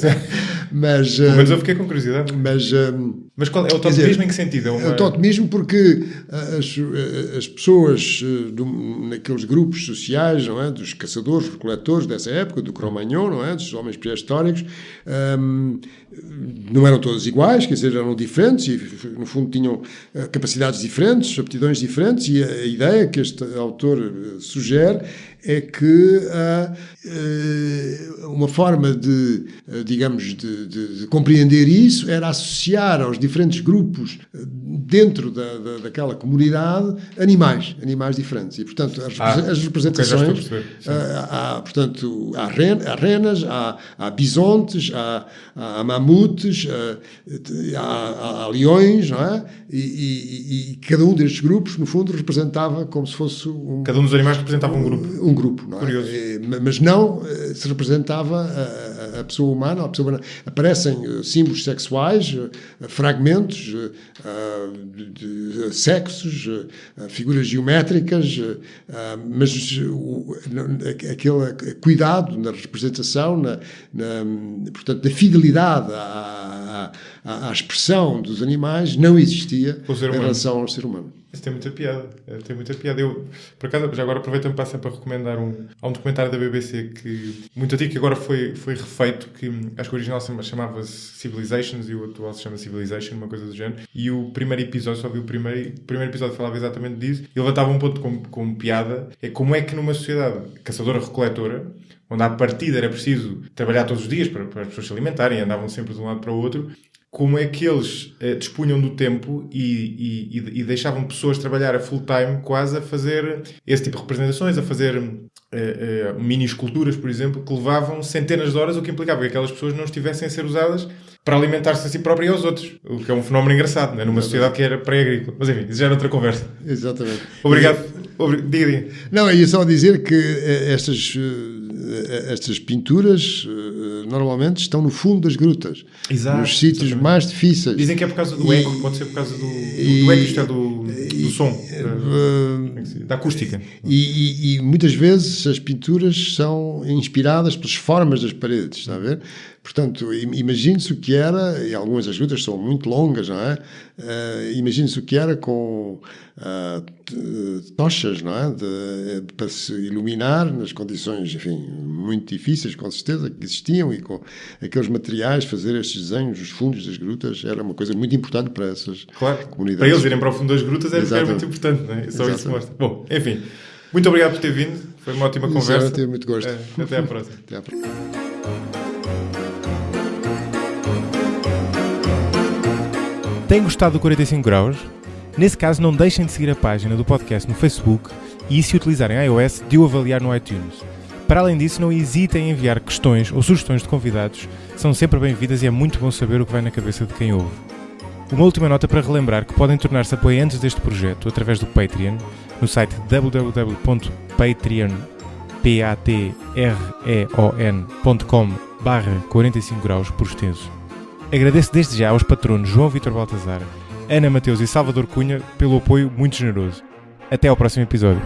B: Mas,
A: pelo menos eu fiquei com curiosidade.
B: Mas
A: qual é o totemismo em que sentido?
B: É o totemismo porque as pessoas naqueles grupos sociais, não é? Dos caçadores, recoletores dessa época, do Cro-Magnon, não é? Dos homens pré-históricos, não eram todas iguais, quer dizer, eram diferentes e, no fundo, tinham capacidades diferentes, aptidões diferentes, e a ideia que este autor sugere é que uma forma de compreender isso era associar aos diferentes grupos dentro daquela comunidade animais diferentes. E, portanto, as representações... portanto, há renas, há bisontes, há mamutes, há leões, não é? E cada um destes grupos, no fundo, representava como se fosse
A: cada um dos animais representava um grupo.
B: Um grupo, não é?
A: Curioso.
B: Mas não se representava a pessoa humana. Aparecem símbolos sexuais, fragmentos de sexos, figuras geométricas, mas aquele cuidado na representação, portanto, da fidelidade à expressão dos animais não existia em relação ao ser humano.
A: Isso tem muita piada. Eu, por acaso, já agora aproveito-me para recomendar há um documentário da BBC que muito antigo, que agora foi refeito, que acho que o original chamava-se Civilizations e o atual se chama Civilization, uma coisa do género. E o primeiro episódio, só vi o primeiro episódio, falava exatamente disso, e levantava um ponto com piada, é como é que numa sociedade caçadora-recoletora, onde à partida era preciso trabalhar todos os dias para as pessoas se alimentarem, andavam sempre de um lado para o outro, como é que eles dispunham do tempo e deixavam pessoas trabalhar a full time quase a fazer esse tipo de representações, a fazer mini esculturas, por exemplo, que levavam centenas de horas, o que implicava que aquelas pessoas não estivessem a ser usadas para alimentar-se a si próprias e aos outros, o que é um fenómeno engraçado, não é? Numa sociedade que era pré-agrícola. Mas enfim, isso já era outra conversa.
B: Exatamente.
A: Obrigado. Diga.
B: Não, ia só dizer que estas pinturas normalmente estão no fundo das grutas.
A: Exato,
B: nos sítios mais difíceis.
A: Dizem que é por causa do eco, pode ser por causa do eco, isto é do som, da acústica.
B: E muitas vezes as pinturas são inspiradas pelas formas das paredes, está a ver? Portanto, imagine-se o que era, e algumas das grutas são muito longas, não é? Imagine-se o que era com tochas, não é? Para se iluminar nas condições, enfim, muito difíceis, com certeza, que existiam, e com aqueles materiais, fazer estes desenhos nos fundos das grutas era uma coisa muito importante para essas comunidades.
A: Para eles irem para o fundo das grutas era muito importante, não é? Só isso mostra. Bom, enfim, muito obrigado por ter vindo, foi uma ótima conversa.
B: Tive muito gosto.
A: Até à próxima.
B: Até à próxima.
A: Tem gostado do 45 Graus? Nesse caso, não deixem de seguir a página do podcast no Facebook e, se utilizarem iOS, de o avaliar no iTunes. Para além disso, não hesitem em enviar questões ou sugestões de convidados, são sempre bem-vindas e é muito bom saber o que vai na cabeça de quem ouve. Uma última nota para relembrar que podem tornar-se apoiantes deste projeto através do Patreon, no site www.patreon.com/45 graus por extenso. Agradeço desde já aos patronos João Vitor Baltazar, Ana Mateus e Salvador Cunha pelo apoio muito generoso. Até ao próximo episódio.